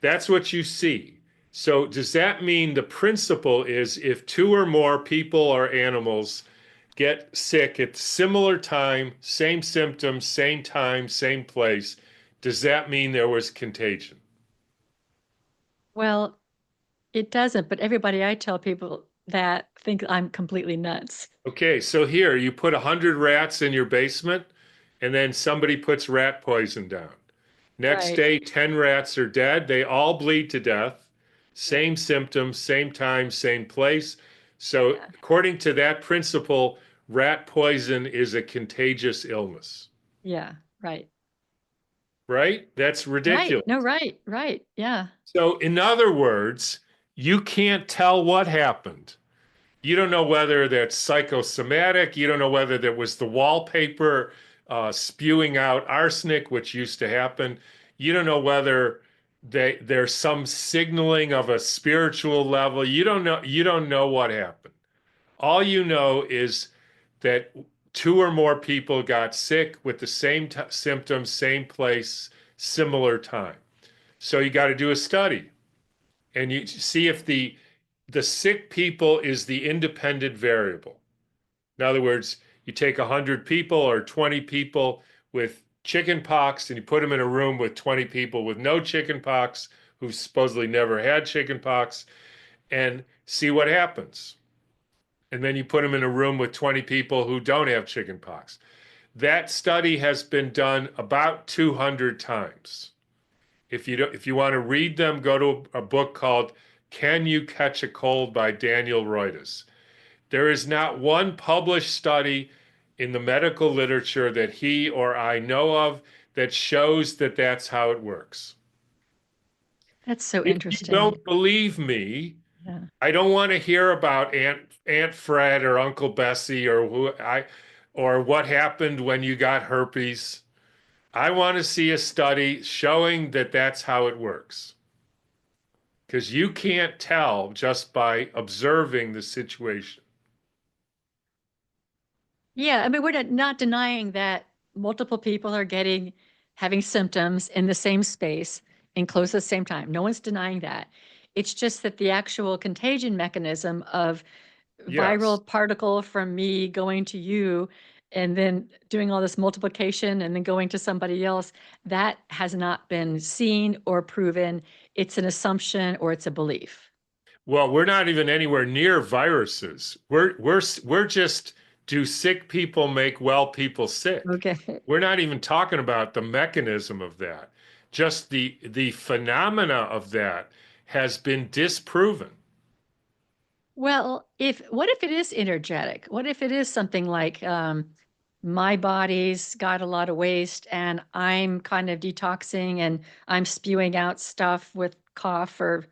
That's what you see. So does that mean the principle is if two or more people or animals get sick at similar time, same symptoms, same time, same place, does that mean there was contagion? Well, it doesn't, but everybody I tell people that think I'm completely nuts. Okay, so here you put 100 rats in your basement, and then somebody puts rat poison down. Next Right. day, 10 rats are dead. They all bleed to death. Yeah. Same symptoms, same time, same place. So, Yeah. according to that principle, rat poison is a contagious illness, Yeah. Right. right? That's Right. ridiculous. No, right. Right. Yeah. So, in other words, you can't tell what happened. You don't know whether that's psychosomatic. You don't know whether that was the wallpaper spewing out arsenic, which used to happen. You don't know whether there's some signaling of a spiritual level. You don't know. You don't know what happened. All you know is that two or more people got sick with the same symptoms, same place, similar time. So you got to do a study and you see if the sick people is the independent variable. In other words, you take 100 people or 20 people with chicken pox and you put them in a room with 20 people with no chicken pox who supposedly never had chicken pox and see what happens. And then you put them in a room with 20 people who don't have chicken pox. That study has been done about 200 times. If you want to read them, go to a book called Can You Catch a Cold by Daniel Reuters. There is not one published study in the medical literature that he or I know of that shows that that's how it works. That's so If you interesting. don't believe me, Yeah. I don't want to hear about Aunt Fred or Uncle Bessie or who I or what happened when you got herpes. I want to see a study showing that that's how it works. Because you can't tell just by observing the situation. Yeah. I mean, we're not denying that multiple people are having symptoms in the same space in close at the same time. No one's denying that. It's just that the actual contagion mechanism of Yes. viral particle from me going to you and then doing all this multiplication and then going to somebody else, that has not been seen or proven. It's an assumption or it's a belief. Well, we're not even anywhere near viruses. We're just do sick people make well people sick? Okay. We're not even talking about the mechanism of that. Just the phenomena of that has been disproven. Well, if what if it is energetic? What if it is something like my body's got a lot of waste and I'm kind of detoxing and I'm spewing out stuff with cough or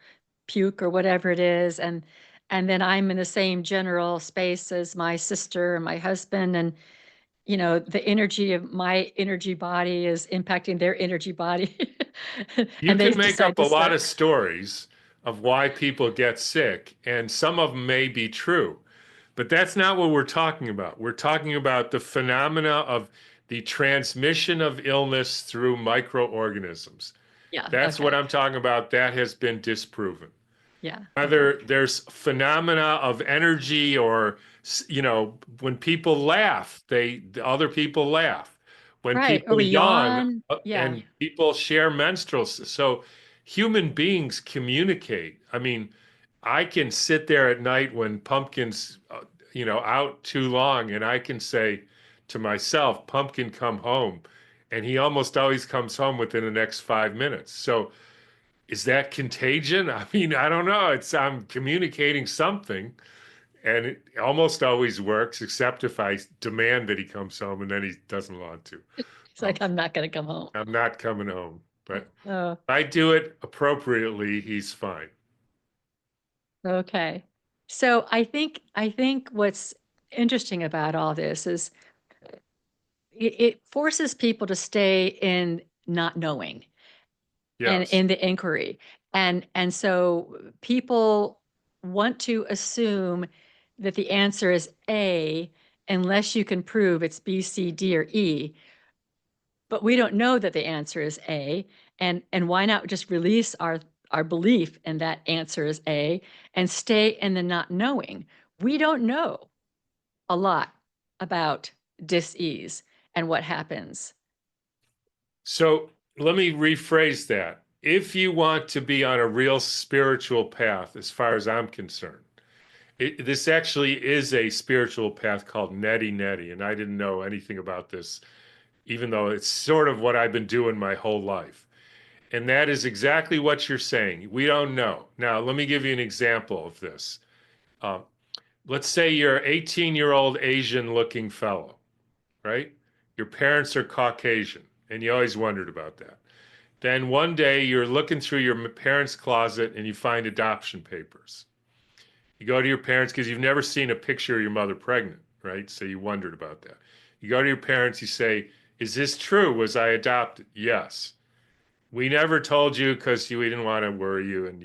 puke or whatever it is, and then I'm in the same general space as my sister and my husband, and the energy of my energy body is impacting their energy body, You and they can make decide up a to lot start. of stories of why people get sick, and some of them may be true. But that's not what we're talking about. We're talking about the phenomena of the transmission of illness through microorganisms. Yeah. That's what Okay. I'm talking about. That has been disproven. Yeah. Okay. Whether there's phenomena of energy or, when people laugh, the other people laugh. When Right. Or people we yawn yawn. Yeah. and people share menstrual, so human beings communicate. I mean, I can sit there at night when pumpkin's, out too long, and I can say to myself, "Pumpkin, come home," and he almost always comes home within the next 5 minutes. So is that contagion? I mean, I don't know. I'm communicating something, and it almost always works, except if I demand that he comes home, and then he doesn't want to. It's Um, like, I'm not going to come home. I'm not coming home, but Oh, if I do it appropriately, he's fine. okay. So I think what's interesting about all this is it forces people to stay in not knowing and Yes. in the inquiry. And so people want to assume that the answer is A unless you can prove it's B, C, D, or E. But we don't know that the answer is A, and why not just release our belief in that answer is A and stay in the not knowing? We don't know a lot about dis-ease and what happens. So let me rephrase that. If you want to be on a real spiritual path, as far as I'm concerned, This actually is a spiritual path called neti neti, and I didn't know anything about this, even though it's sort of what I've been doing my whole life. And that is exactly what you're saying. We don't know. Now, let me give you an example of this. Um, let's say you're an 18-year-old Asian-looking fellow, right? Your parents are Caucasian, and you always wondered about that. Then one day you're looking through your parents' closet and you find adoption papers. You go to your parents because you've never seen a picture of your mother pregnant, right? So you wondered about that. You go to your parents, you say, "Is this true? Was I adopted?" "Yes." "We never told you because we didn't want to worry you. And,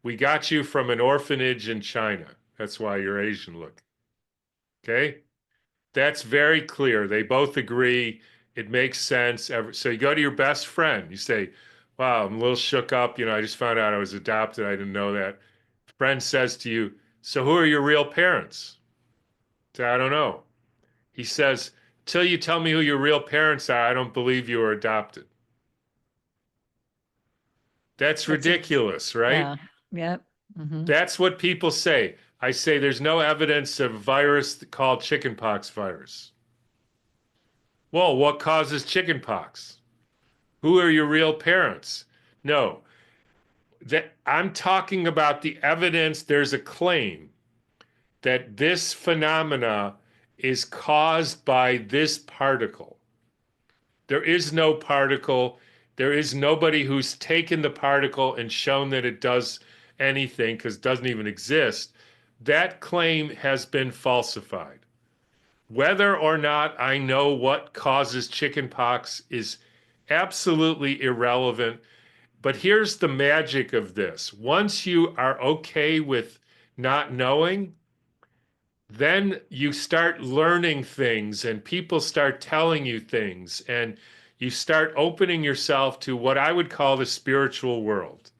we got you from an orphanage in China. That's why you're Asian looking." Okay? That's very clear. They both agree. It makes sense. So you go to your best friend. You say, "Wow, I'm a little shook up. I just found out I was adopted. I didn't know that." Friend says to you, "So who are your real parents?" Say, "I don't know." He says, "Till you tell me who your real parents are, I don't believe you were adopted." That's That's it. ridiculous, right? Yeah. Yep. That's what people say. I say there's no evidence of a virus called chickenpox virus. Well, what causes chickenpox? Who are your real parents? No, that I'm talking about the evidence. There's a claim that this phenomena is caused by this particle. There is no particle. There is nobody who's taken the particle and shown that it does anything because it doesn't even exist. That claim has been falsified. Whether or not I know what causes chickenpox is absolutely irrelevant. But here's the magic of this. Once you are okay with not knowing, then you start learning things and people start telling you things and you start opening yourself to what I would call the spiritual world.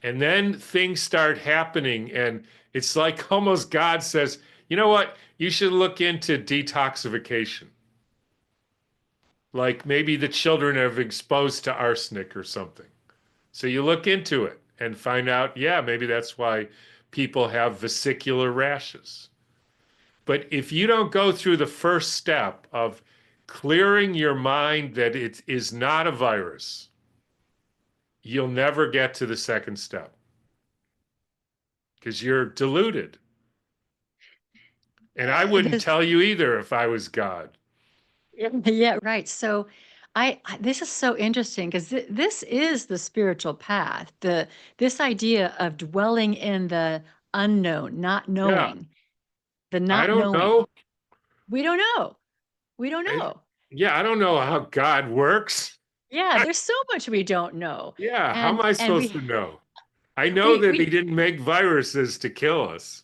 And then things start happening and it's like almost God says, "You know what? You should look into detoxification." Like maybe the children are exposed to arsenic or something. So you look into it and find out, yeah, maybe that's why people have vesicular rashes. But if you don't go through the first step of clearing your mind that it is not a virus, you'll never get to the second step because you're deluded. And I wouldn't This, tell you either if I was God. yeah, right. So this is so interesting because this is the spiritual path. This idea of dwelling in the unknown, not Yeah, knowing, the I not don't knowing. know. We don't know. We don't I, know. yeah, I don't know how God works. Yeah, there's so much we don't know. Yeah, how am And I and supposed we to know? I know we that he we didn't make viruses to kill us.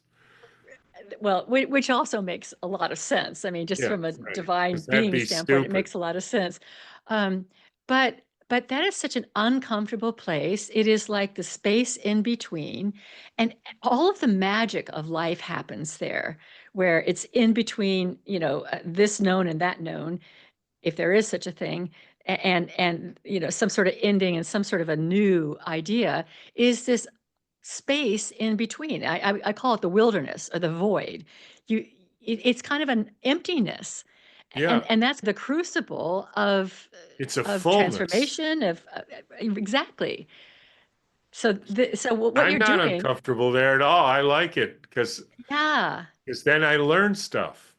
well, which also makes a lot of sense. I mean, just Yeah, from a right. divine Because that'd being be standpoint, it stupid. makes a lot of sense. Um, but but that is such an uncomfortable place. It is like the space in between, and all of the magic of life happens there, where it's in between, this known and that known, if there is such a thing, and some sort of ending and some sort of a new idea is this space in between. I call it the wilderness or the void. You it's kind of an emptiness. And Yeah, and that's the crucible it's a of fullness. transformation exactly. So what I'm you're not doing, uncomfortable there at all. I like it yeah, because then I learn stuff.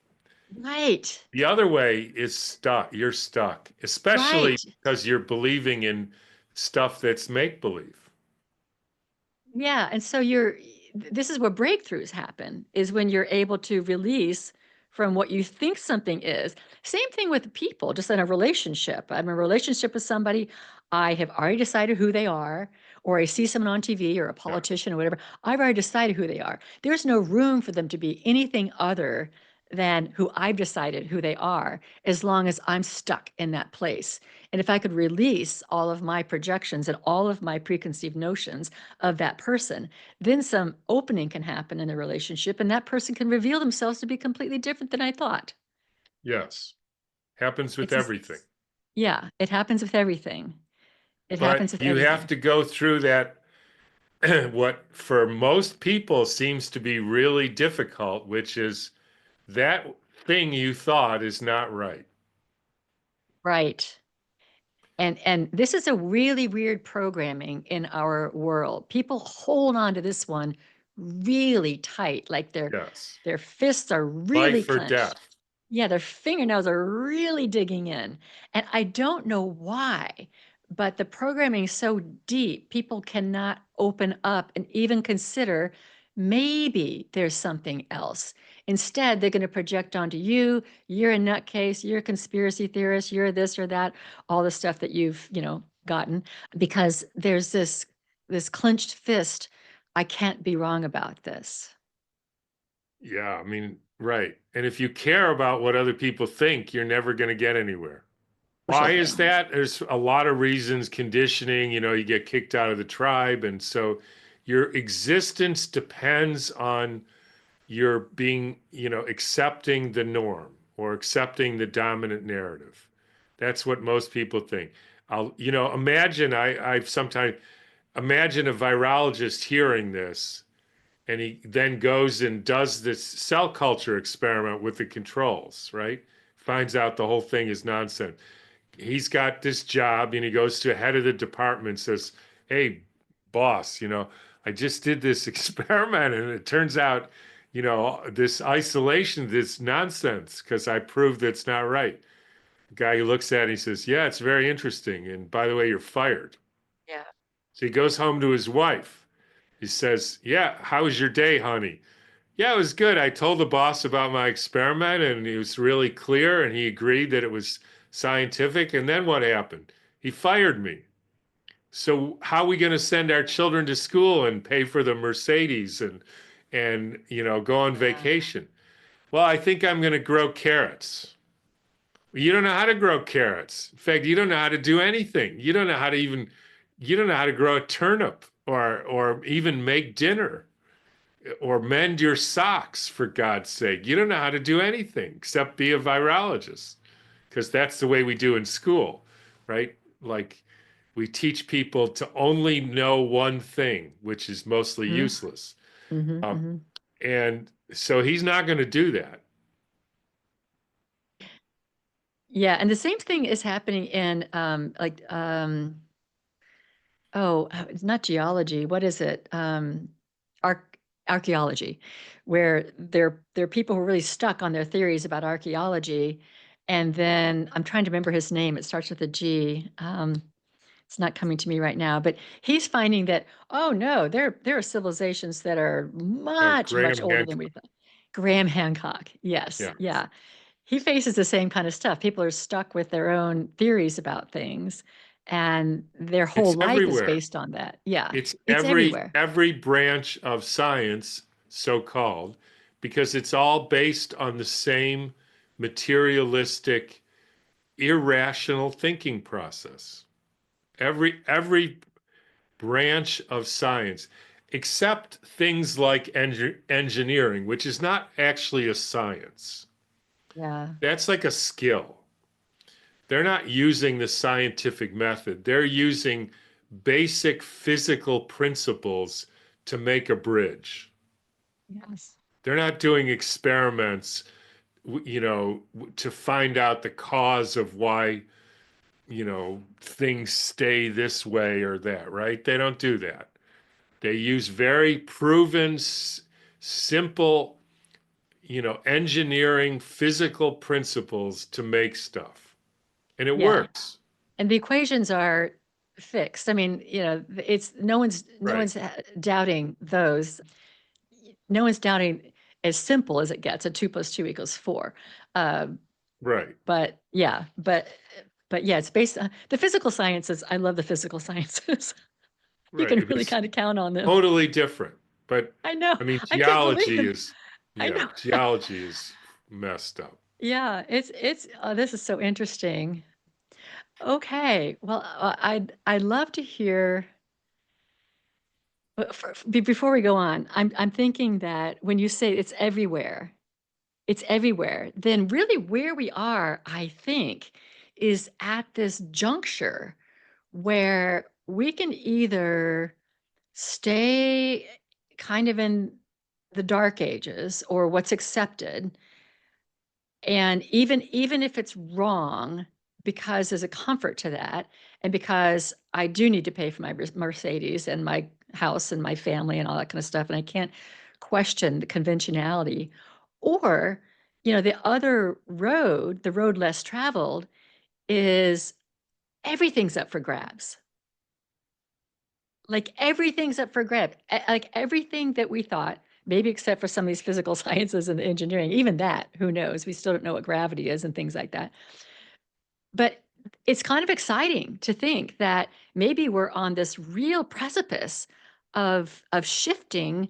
right, The other way is stuck. You're stuck, especially right. because you're believing in stuff that's make believe. Yeah, and so this is where breakthroughs happen, is when you're able to release from what you think something is. Same thing with people, just in a relationship. I'm in a relationship with somebody, I have already decided who they are, or I see someone on TV or a Yeah. politician or whatever, I've already decided who they are. There's no room for them to be anything other than who I've decided who they are, as long as I'm stuck in that place. And if I could release all of my projections and all of my preconceived notions of that person, then some opening can happen in the relationship, and that person can reveal themselves to be completely different than I thought. Yes. Happens with It's just, everything. yeah, it happens with everything. It happens But with you have everything. to go through that what for most people seems to be really difficult, which is that thing you thought is not right. Right. And this is a really weird programming in our world. People hold on to this one really tight, like Yes. their fists are really Life or clenched. death. Yeah, their fingernails are really digging in. And I don't know why, but the programming is so deep, people cannot open up and even consider maybe there's something else. Instead, they're going to project onto you, you're a nutcase, you're a conspiracy theorist, you're this or that, all the stuff that you've, gotten, because there's this clenched fist. I can't be wrong about this. Yeah, I mean, right. And if you care about what other people think, you're never going to get anywhere. Why Social is thing. that? There's a lot of reasons, conditioning, you get kicked out of the tribe. And so your existence depends on your being, accepting the norm or accepting the dominant narrative. That's what most people think. Imagine I've sometimes imagine a virologist hearing this and he then goes and does this cell culture experiment with the controls, right? Finds out the whole thing is nonsense. He's got this job and he goes to the head of the department and says, "Hey, boss, I just did this experiment and it turns out, this isolation, this nonsense, because I proved it's not right." The guy who looks at it, he says, "Yeah, it's very interesting. And by the way, you're fired." Yeah. So he goes home to his wife. He says, "Yeah, how was your day, honey?" "Yeah, it was good. I told the boss about my experiment and he was really clear and he agreed that it was scientific. And then what happened? He fired me. So how are we going to send our children to school and pay for the Mercedes and go on Yeah. vacation?" "Well, I think I'm going to grow carrots." "You don't know how to grow carrots. In fact, you don't know how to do anything. You don't know how to grow a turnip or even make dinner or mend your socks, for God's sake. You don't know how to do anything except be a virologist," because that's the way we do in school, right? Like we teach people to only know one thing, which is mostly Mhm, useless. mhm, Um, mhm. and so he's not going to do that. Yeah, and the same thing is happening in it's not geology. What is it? Arch Archaeology, where there are people who are really stuck on their theories about archaeology. And then I'm trying to remember his name. It starts with a G. It's not coming to me right now, but he's finding that, oh no, there are civilizations that are much, much Graham older than Hancock. we thought. Graham Hancock. Yes. Yeah. Yeah. He faces the same kind of stuff. People are stuck with their own theories about things, and their whole It's life is everywhere. based on that. Yeah, It's it's everywhere. every branch of science, so called, because it's all based on the same materialistic, irrational thinking process. Every branch of science, except things like engineering, which is not actually a science. Yeah, That's like a skill. They're not using the scientific method. They're using basic physical principles to make a bridge. yes. They're not doing experiments, to find out the cause of why, things stay this way or that, right? They don't do that. They use very proven, simple, engineering, physical principles to make stuff. And it Yeah. works. And the equations are fixed. I mean, it's no Right. one's doubting those. No one's doubting as simple as it gets, a 2 plus 2 equals 4. Uh, Right. but yeah, but yeah, it's based on the physical sciences. I love the physical sciences. You Right. can But really it's kind of count on them. totally different. But I know. I mean, I can't believe geology them. is, I yeah, know. geology is messed up. Yeah, it's this is so interesting. Okay. Well, I'd love to hear before we go on. I'm thinking that when you say it's everywhere, then really where we are, I think, is at this juncture where we can either stay kind of in the dark ages or what's accepted. And even if it's wrong, because there's a comfort to that, and because I do need to pay for my Mercedes and my house and my family and all that kind of stuff, and I can't question the conventionality. Or, the other road, the road less traveled, is everything's up for grabs. Like everything's up for grab. Like everything that we thought, maybe except for some of these physical sciences and engineering, even that, who knows? We still don't know what gravity is and things like that. But it's kind of exciting to think that maybe we're on this real precipice of shifting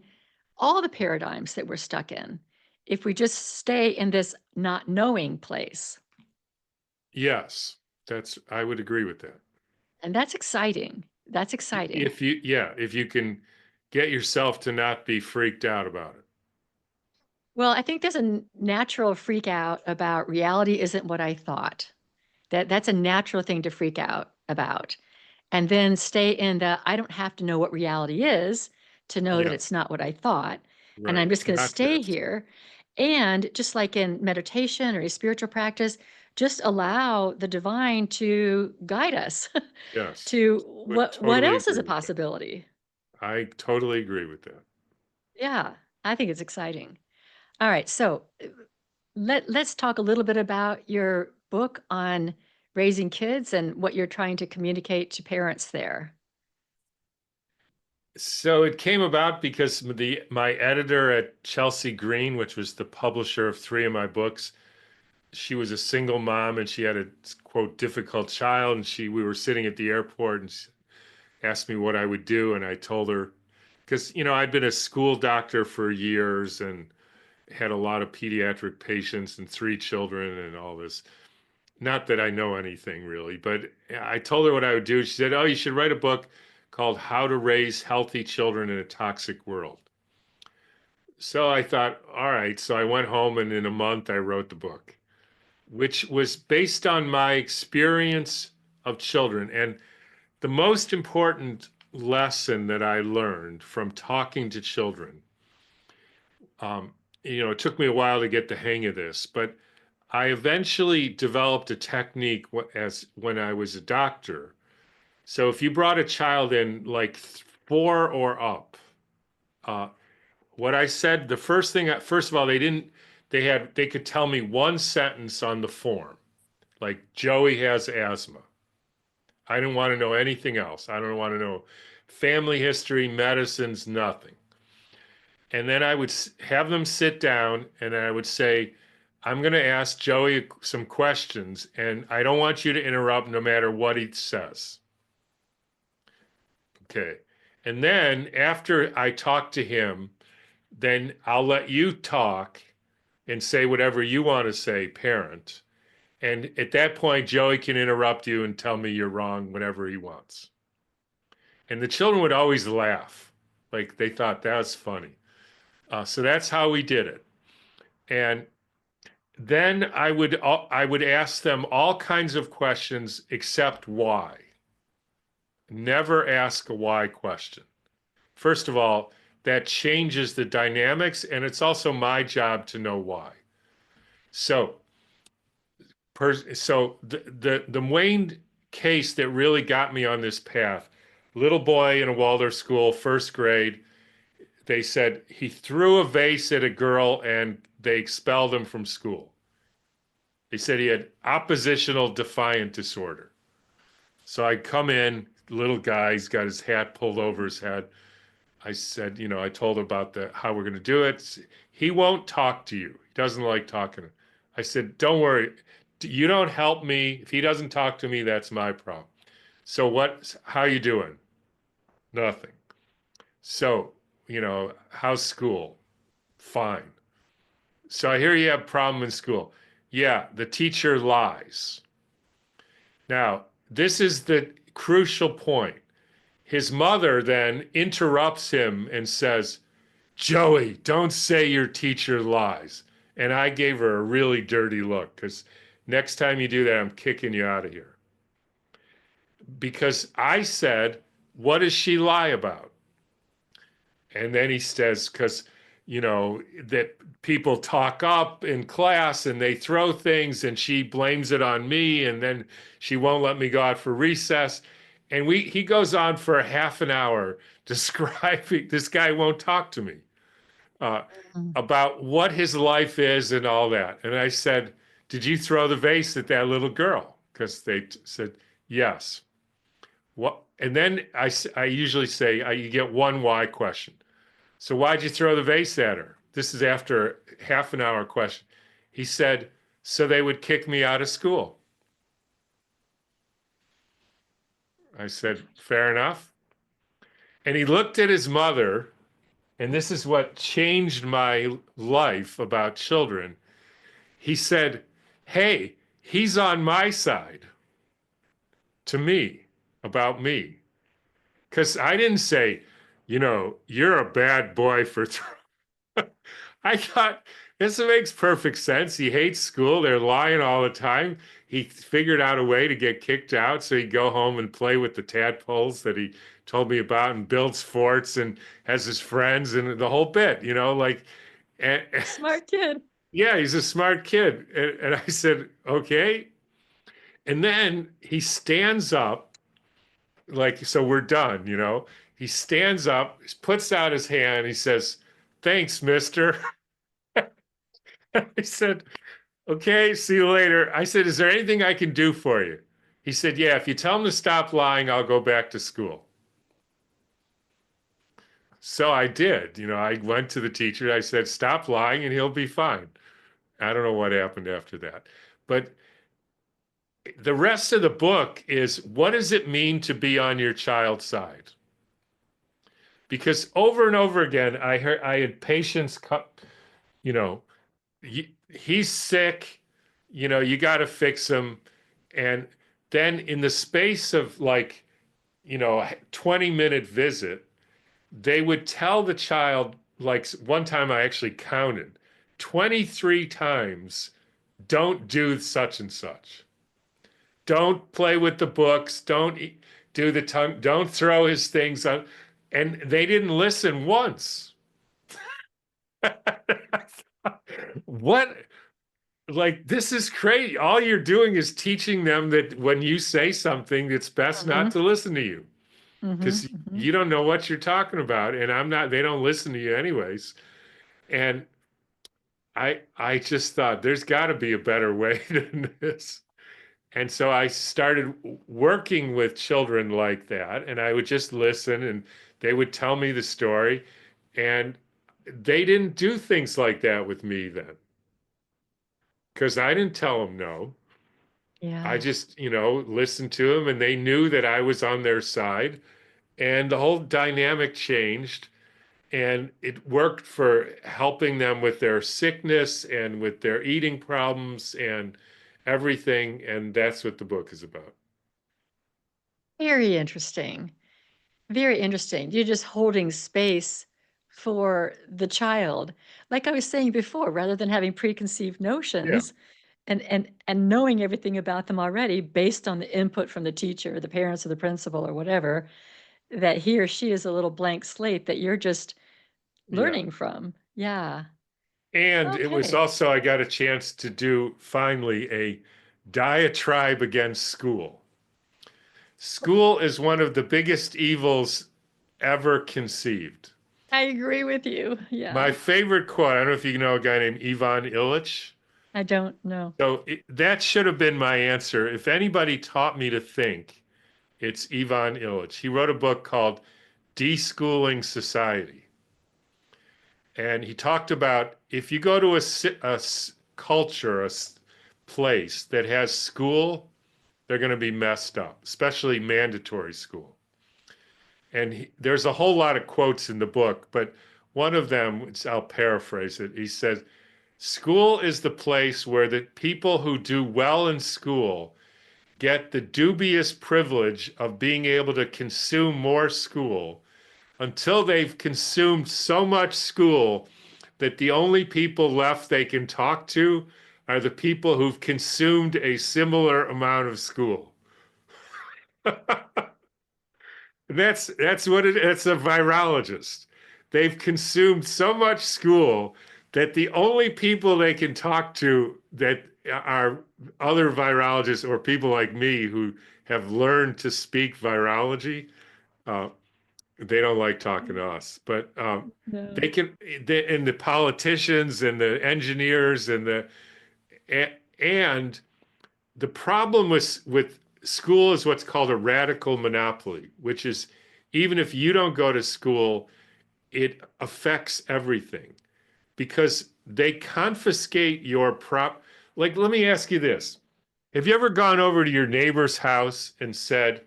all the paradigms that we're stuck in if we just stay in this not knowing place. Yes, I would agree with that. And that's exciting. That's exciting. If you can get yourself to not be freaked out about it. Well, I think there's a natural freak out about reality isn't what I thought. That's a natural thing to freak out about. And then stay in the I don't have to know what reality is to know that Yeah, it's not what I thought. And right. I'm just It's going to not stay this. here. And just like in meditation or a spiritual practice, just allow the divine to guide us Yes. to Would what totally else is agree a with that. possibility. I totally agree with that. Yeah, I think it's exciting. All right, so let's talk a little bit about your book on raising kids and what you're trying to communicate to parents there. So it came about because my editor at Chelsea Green, which was the publisher of three of my books, she was a single mom and she had a quote difficult child, and we were sitting at the airport and she asked me what I would do, and I told her because I'd been a school doctor for years and had a lot of pediatric patients and three children and all this. Not that I know anything really, but I told her what I would do. She said, "Oh, you should write a book called How to Raise Healthy Children in a Toxic World." So I thought, all right. So I went home and in a month I wrote the book, which was based on my experience of children. And the most important lesson that I learned from talking to children, um, it took me a while to get the hang of this, but I eventually developed a technique as when I was a doctor. So if you brought a child in like four or up, uh, what I said, the first thing, first of all, they could tell me one sentence on the form, like Joey has asthma. I didn't want to know anything else. I don't want to know family history, medicines, nothing. And then I would have them sit down and I would say, I'm going to ask Joey some questions and I don't want you to interrupt no matter what he says. Okay. And then after I talk to him, then I'll let you talk and say whatever you want to say, parent. And at that point, Joey can interrupt you and tell me you're wrong whenever he wants. And the children would always laugh. Like they thought that was funny. So that's how we did it. And then I would ask them all kinds of questions except why. Never ask a why question. First of all, that changes the dynamics, and it's also my job to know why. So, the main case that really got me on this path, little boy in a Waldorf school, first grade, they said he threw a vase at a girl and they expelled him from school. They said he had oppositional defiant disorder. So I come in, little guy, he's got his hat pulled over his head. I said, I told him about how we're going to do it. He won't talk to you. He doesn't like talking. I said, don't worry. You don't help me. If he doesn't talk to me, that's my problem. So how you doing? Nothing. So, how's school? Fine. So I hear you have a problem in school. Yeah, the teacher lies. Now, this is the crucial point. His mother then interrupts him and says, Joey, don't say your teacher lies. And I gave her a really dirty look because next time you do that, I'm kicking you out of here. Because I said, what does she lie about? And then he says, because, that people talk up in class and they throw things and she blames it on me. And then she won't let me go out for recess. And he goes on for a half an hour describing this guy won't talk to me uh, Mm. about what his life is and all that. And I said, did you throw the vase at that little girl? Because they said, yes. What? And then I usually say, you get one why question. So why'd you throw the vase at her? This is after half an hour question. He said, so they would kick me out of school. I said, fair enough. And he looked at his mother, and this is what changed my life about children. He said, hey, he's on my side to me, about me. Because I didn't say, you're a bad boy for I thought this makes perfect sense. He hates school. They're lying all the time. He figured out a way to get kicked out so he'd go home and play with the tadpoles that he told me about and builds forts and has his friends and the whole bit, and, Smart kid. yeah, he's a smart kid. And I said, okay. And then he stands up, so we're done. He stands up, puts out his hand, he says, thanks, mister. I said, okay, see you later. I said, is there anything I can do for you? He said, yeah, if you tell him to stop lying, I'll go back to school. So I did. I went to the teacher. I said, stop lying and he'll be fine. I don't know what happened after that. But the rest of the book is, what does it mean to be on your child's side? Because over and over again, I had patients, you know, he's sick, you got to fix him. And then in the space of 20-minute visit, they would tell the child, like one time I actually counted 23 times, don't do such and such. Don't play with the books. Don't do the tongue. Don't throw his things on. And they didn't listen once. What? Like, this is crazy. All you're doing is teaching them that when you say something, it's best not Mm-hmm. to listen to you Mm-hmm. because Mm-hmm. you don't know what you're talking about. And they don't listen to you anyways. And I just thought there's got to be a better way than this. And so I started working with children like that, and I would just listen and they would tell me the story. And they didn't do things like that with me then because I didn't tell them no. I Yeah. just, listened to them and they knew that I was on their side. And the whole dynamic changed. And it worked for helping them with their sickness and with their eating problems and everything. And that's what the book is about. Very interesting. Very interesting. You're just holding space for the child. Like I was saying before, rather than having preconceived Yeah. notions and knowing everything about them already based on the input from the teacher, the parents, or the principal, or whatever, that he or she is a little blank slate that you're just Yeah. learning from. Yeah. And it was Okay. also, I got a chance to do finally a diatribe against school. School is one of the biggest evils ever conceived. I agree with you. My Yeah. favorite quote, I don't know if you know a guy named Ivan Illich. I don't know. So that should have been my answer. If anybody taught me to think, it's Ivan Illich. He wrote a book called Deschooling Society. And he talked about if you go to a culture, place that has school, they're going to be messed up, especially mandatory school. And there's a whole lot of quotes in the book, but one of them, which I'll paraphrase it, he says, school is the place where the people who do well in school get the dubious privilege of being able to consume more school until they've consumed so much school that the only people left they can talk to are the people who've consumed a similar amount of school. That's what it's a virologist. they've consumed so much school that the only people they can talk to that are other virologists or people like me who have learned to speak virology, uh, they don't like talking to us. But No. they can, and the politicians and the engineers and and the problem with school is what's called a radical monopoly, which is even if you don't go to school, it affects everything because they confiscate your prop. Like, let me ask you this. Have you ever gone over to your neighbor's house and said,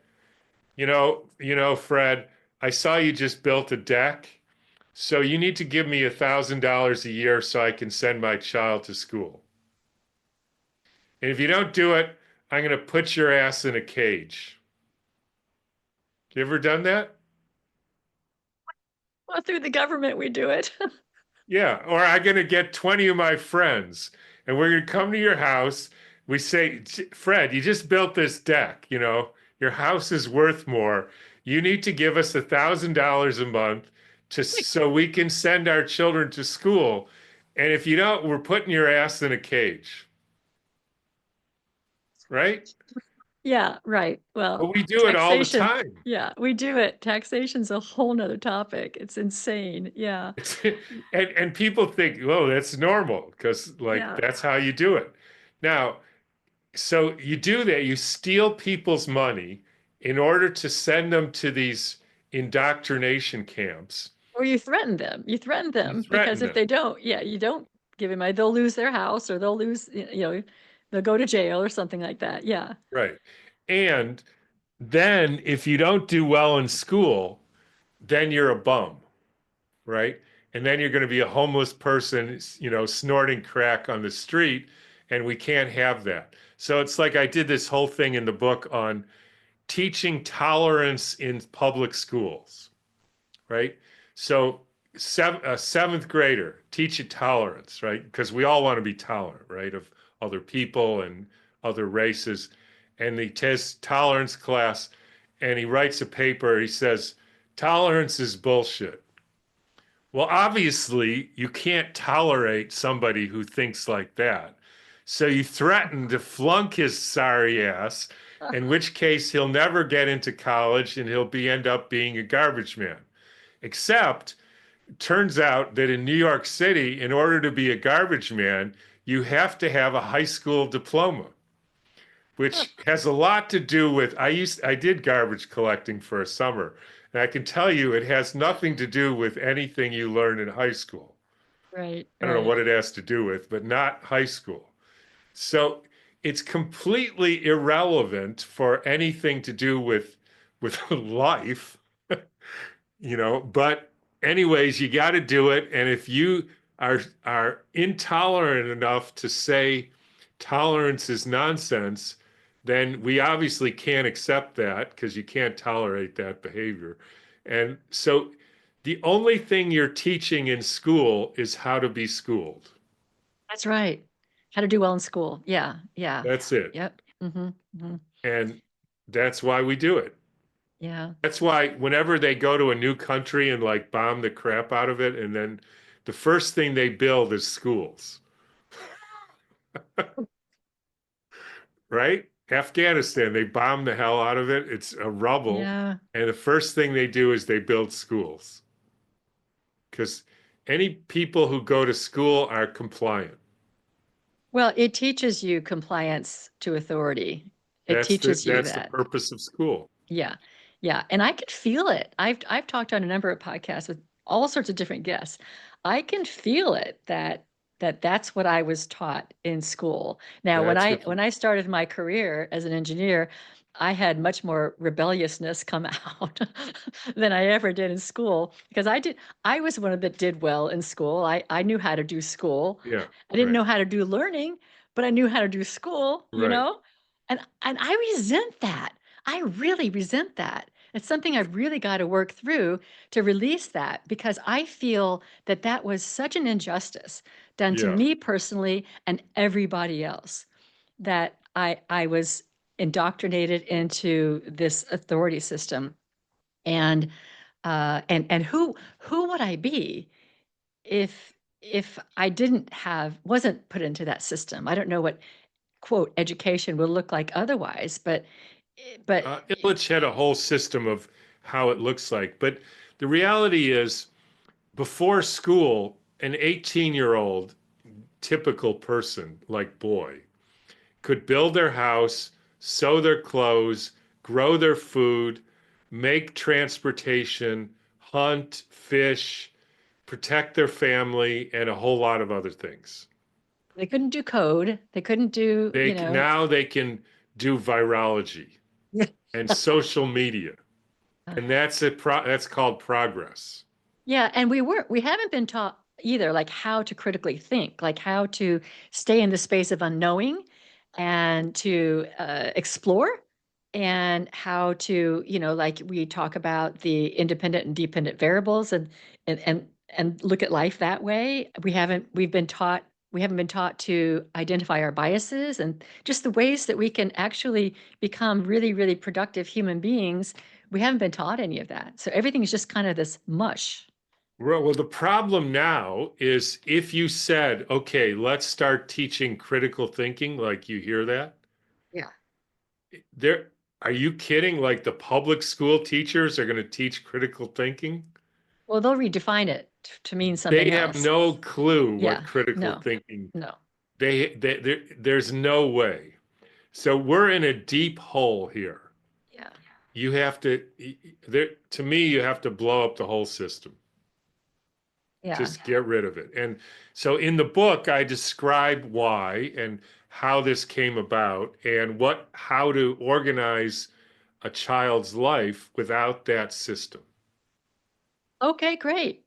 Fred, I saw you just built a deck, so you need to give me $1,000 a year so I can send my child to school. And if you don't do it, I'm going to put your ass in a cage. You ever done that? Well, through the government, we do it. Yeah. Or I'm going to get 20 of my friends and we're going to come to your house. We say, Fred, you just built this deck. Your house is worth more. You need to give us $1,000 a month so we can send our children to school. And if you don't, we're putting your ass in a cage. Right? Yeah, right. But Well, we do it all the taxation. time. Yeah, we do it. Taxation's a whole nother topic. It's insane. Yeah. And people think, oh, that's normal because like Yeah. that's how you do it. Now, so you do that, you steal people's money in order to send them to these indoctrination camps. Or you threaten them. You threaten You them because threaten if them, they don't, yeah, you don't give them money, they'll lose their house or they'll lose, they'll go to jail or something like that. Yeah. right? And then if you don't do well in school, then you're a bum, right? And then you're going to be a homeless person, snorting crack on the street, and we can't have that. So it's like I did this whole thing in the book on teaching tolerance in public schools, right? So a seventh grader, teach you tolerance, right? Because we all want to be tolerant, right, of other people and other races. And he takes tolerance class and he writes a paper. He says, tolerance is bullshit. Well, obviously, you can't tolerate somebody who thinks like that. So you threaten to flunk his sorry ass, in which case he'll never get into college and end up being a garbage man. Except, turns out that in New York City, in order to be a garbage man, you have to have a high school diploma, which has a lot to do with I did garbage collecting for a summer, and I can tell you it has nothing to do with anything you learn in high school. Right, I don't know right. what it has to do with, but not high school. So it's completely irrelevant for anything to do with life, but anyways, you got to do it. And if you are intolerant enough to say tolerance is nonsense, then we obviously can't accept that because you can't tolerate that behavior. And so the only thing you're teaching in school is how to be schooled. That's right. How to do well in school. Yeah, yeah. That's it. Yep. Hmm. And that's why we do it. Yeah. That's why whenever they go to a new country and like bomb the crap out of it, and then the first thing they build is schools, right? Afghanistan, they bomb the hell out of it. It's a rubble. Yeah. And the first thing they do is they build schools because any people who go to school are compliant. Well, it teaches you compliance to authority. It teaches you That's the that. purpose of school. Yeah. Yeah. And I could feel it. I've talked on a number of podcasts with all sorts of different guests. I can feel it that's what I was taught in school. Now, when That's I what when I started my career as an engineer, I had much more rebelliousness come out than I ever did in school because I was one that did well in school. I knew how to do school. yeah, I didn't right, know how to do learning, but I knew how to do school, right. And I resent that. I really resent that. It's something I've really got to work through to release that because I feel that was such an injustice done to Yeah. me personally and everybody else that I was indoctrinated into this authority system. And And who would I be if I wasn't put into that system? I don't know what quote education will look like otherwise, but Illich had a whole system of how it looks like. But the reality is, before school, an 18-year-old typical person, like boy, could build their house, sew their clothes, grow their food, make transportation, hunt, fish, protect their family, and a whole lot of other things. they couldn't do code. They couldn't do, Now they can do virology and social media, and that's called progress. Yeah, and we haven't been taught either, like how to critically think, like how to stay in the space of unknowing and to explore, and how to, like we talk about the independent and dependent variables and look at life that way. We haven't been taught to identify our biases and just the ways that we can actually become really, really productive human beings. We haven't been taught any of that. So everything's just kind of this mush. Well, the problem now is if you said, okay, let's start teaching critical thinking, like you hear that, Yeah. there, are you kidding? Like the public school teachers are going to teach critical thinking? Well, they'll redefine it to mean They something have else. no clue what Yeah. critical No. thinking. No. There's no way. So we're in a deep hole here. Yeah. You have to, there, to me, you have to blow up the whole system. Yeah. Just get rid of it. And so in the book, I describe why and how this came about and how to organize a child's life without that system. Okay, great.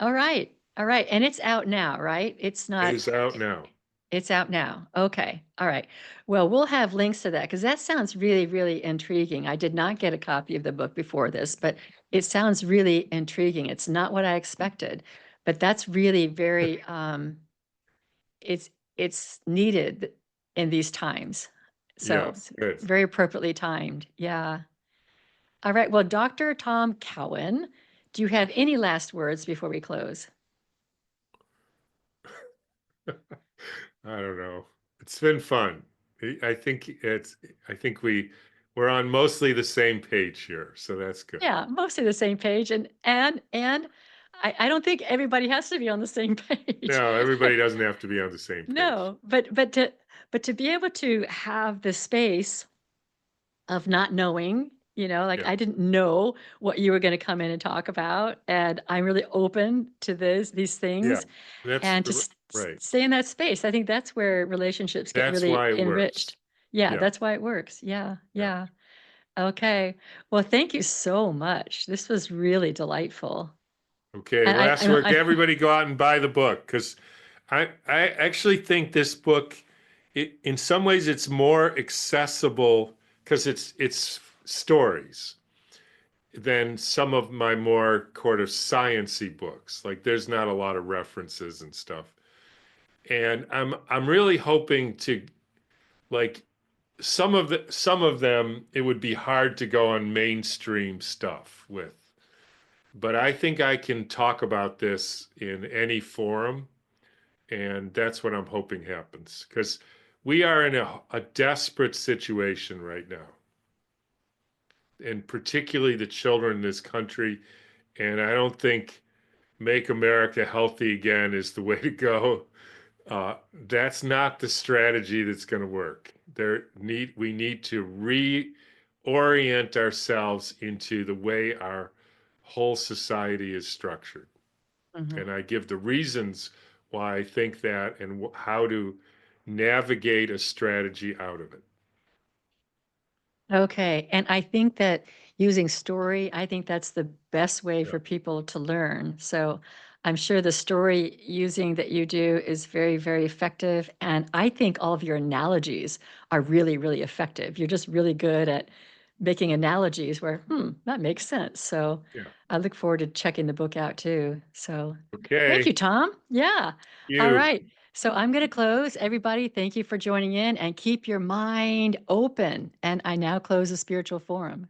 All right. All right. And it's out now, right? It is out now. It's out now. Okay. All right. Well, we'll have links to that because that sounds really, really intriguing. I did not get a copy of the book before this, but it sounds really intriguing. It's not what I expected, but that's really very it's needed in these times. So Yes, good. very appropriately timed. Yeah. All right. Well, Dr. Tom Cowan, do you have any last words before we close? I don't know. It's been fun. I think it's, I think we're on mostly the same page here, so that's good. Yeah, mostly the same page. And I don't think everybody has to be on the same page. No, everybody doesn't have to be on the same page. No, but to be able to have the space of not knowing, like Yeah, I didn't know what you were going to come in and talk about, and I'm really open to these yeah, things, that's and to right. stay in that space. I think that's where relationships get That's really why it enriched. works. Yeah, Yeah, that's why it works. Yeah, yeah. yeah. Okay. Well, thank you so much. This was really delightful. Okay, And last word. Everybody go out and buy the book because I actually think this book, in some ways, it's more accessible because it's stories than some of my more kind of sciency books. Like there's not a lot of references and stuff. And I'm really hoping to like some of them it would be hard to go on mainstream stuff with. But I think I can talk about this in any forum, and that's what I'm hoping happens because we are in a desperate situation right now, and particularly the children in this country. And I don't think make America healthy again is the way to go. That's not the strategy that's going to work. We need to reorient ourselves into the way our whole society is structured. Mhm. And I give the reasons why I think that and how to navigate a strategy out of it. Okay. And I think that using story, I think that's the best way Yeah. for people to learn. So I'm sure the story using that you do is very, very effective. And I think all of your analogies are really, really effective. You're just really good at making analogies where, that makes sense. So Yeah. I look forward to checking the book out too. So thank you, Okay. Tom. Yeah. All You. right. So I'm going to close. Everybody, thank you for joining in and keep your mind open. And I now close the spiritual forum.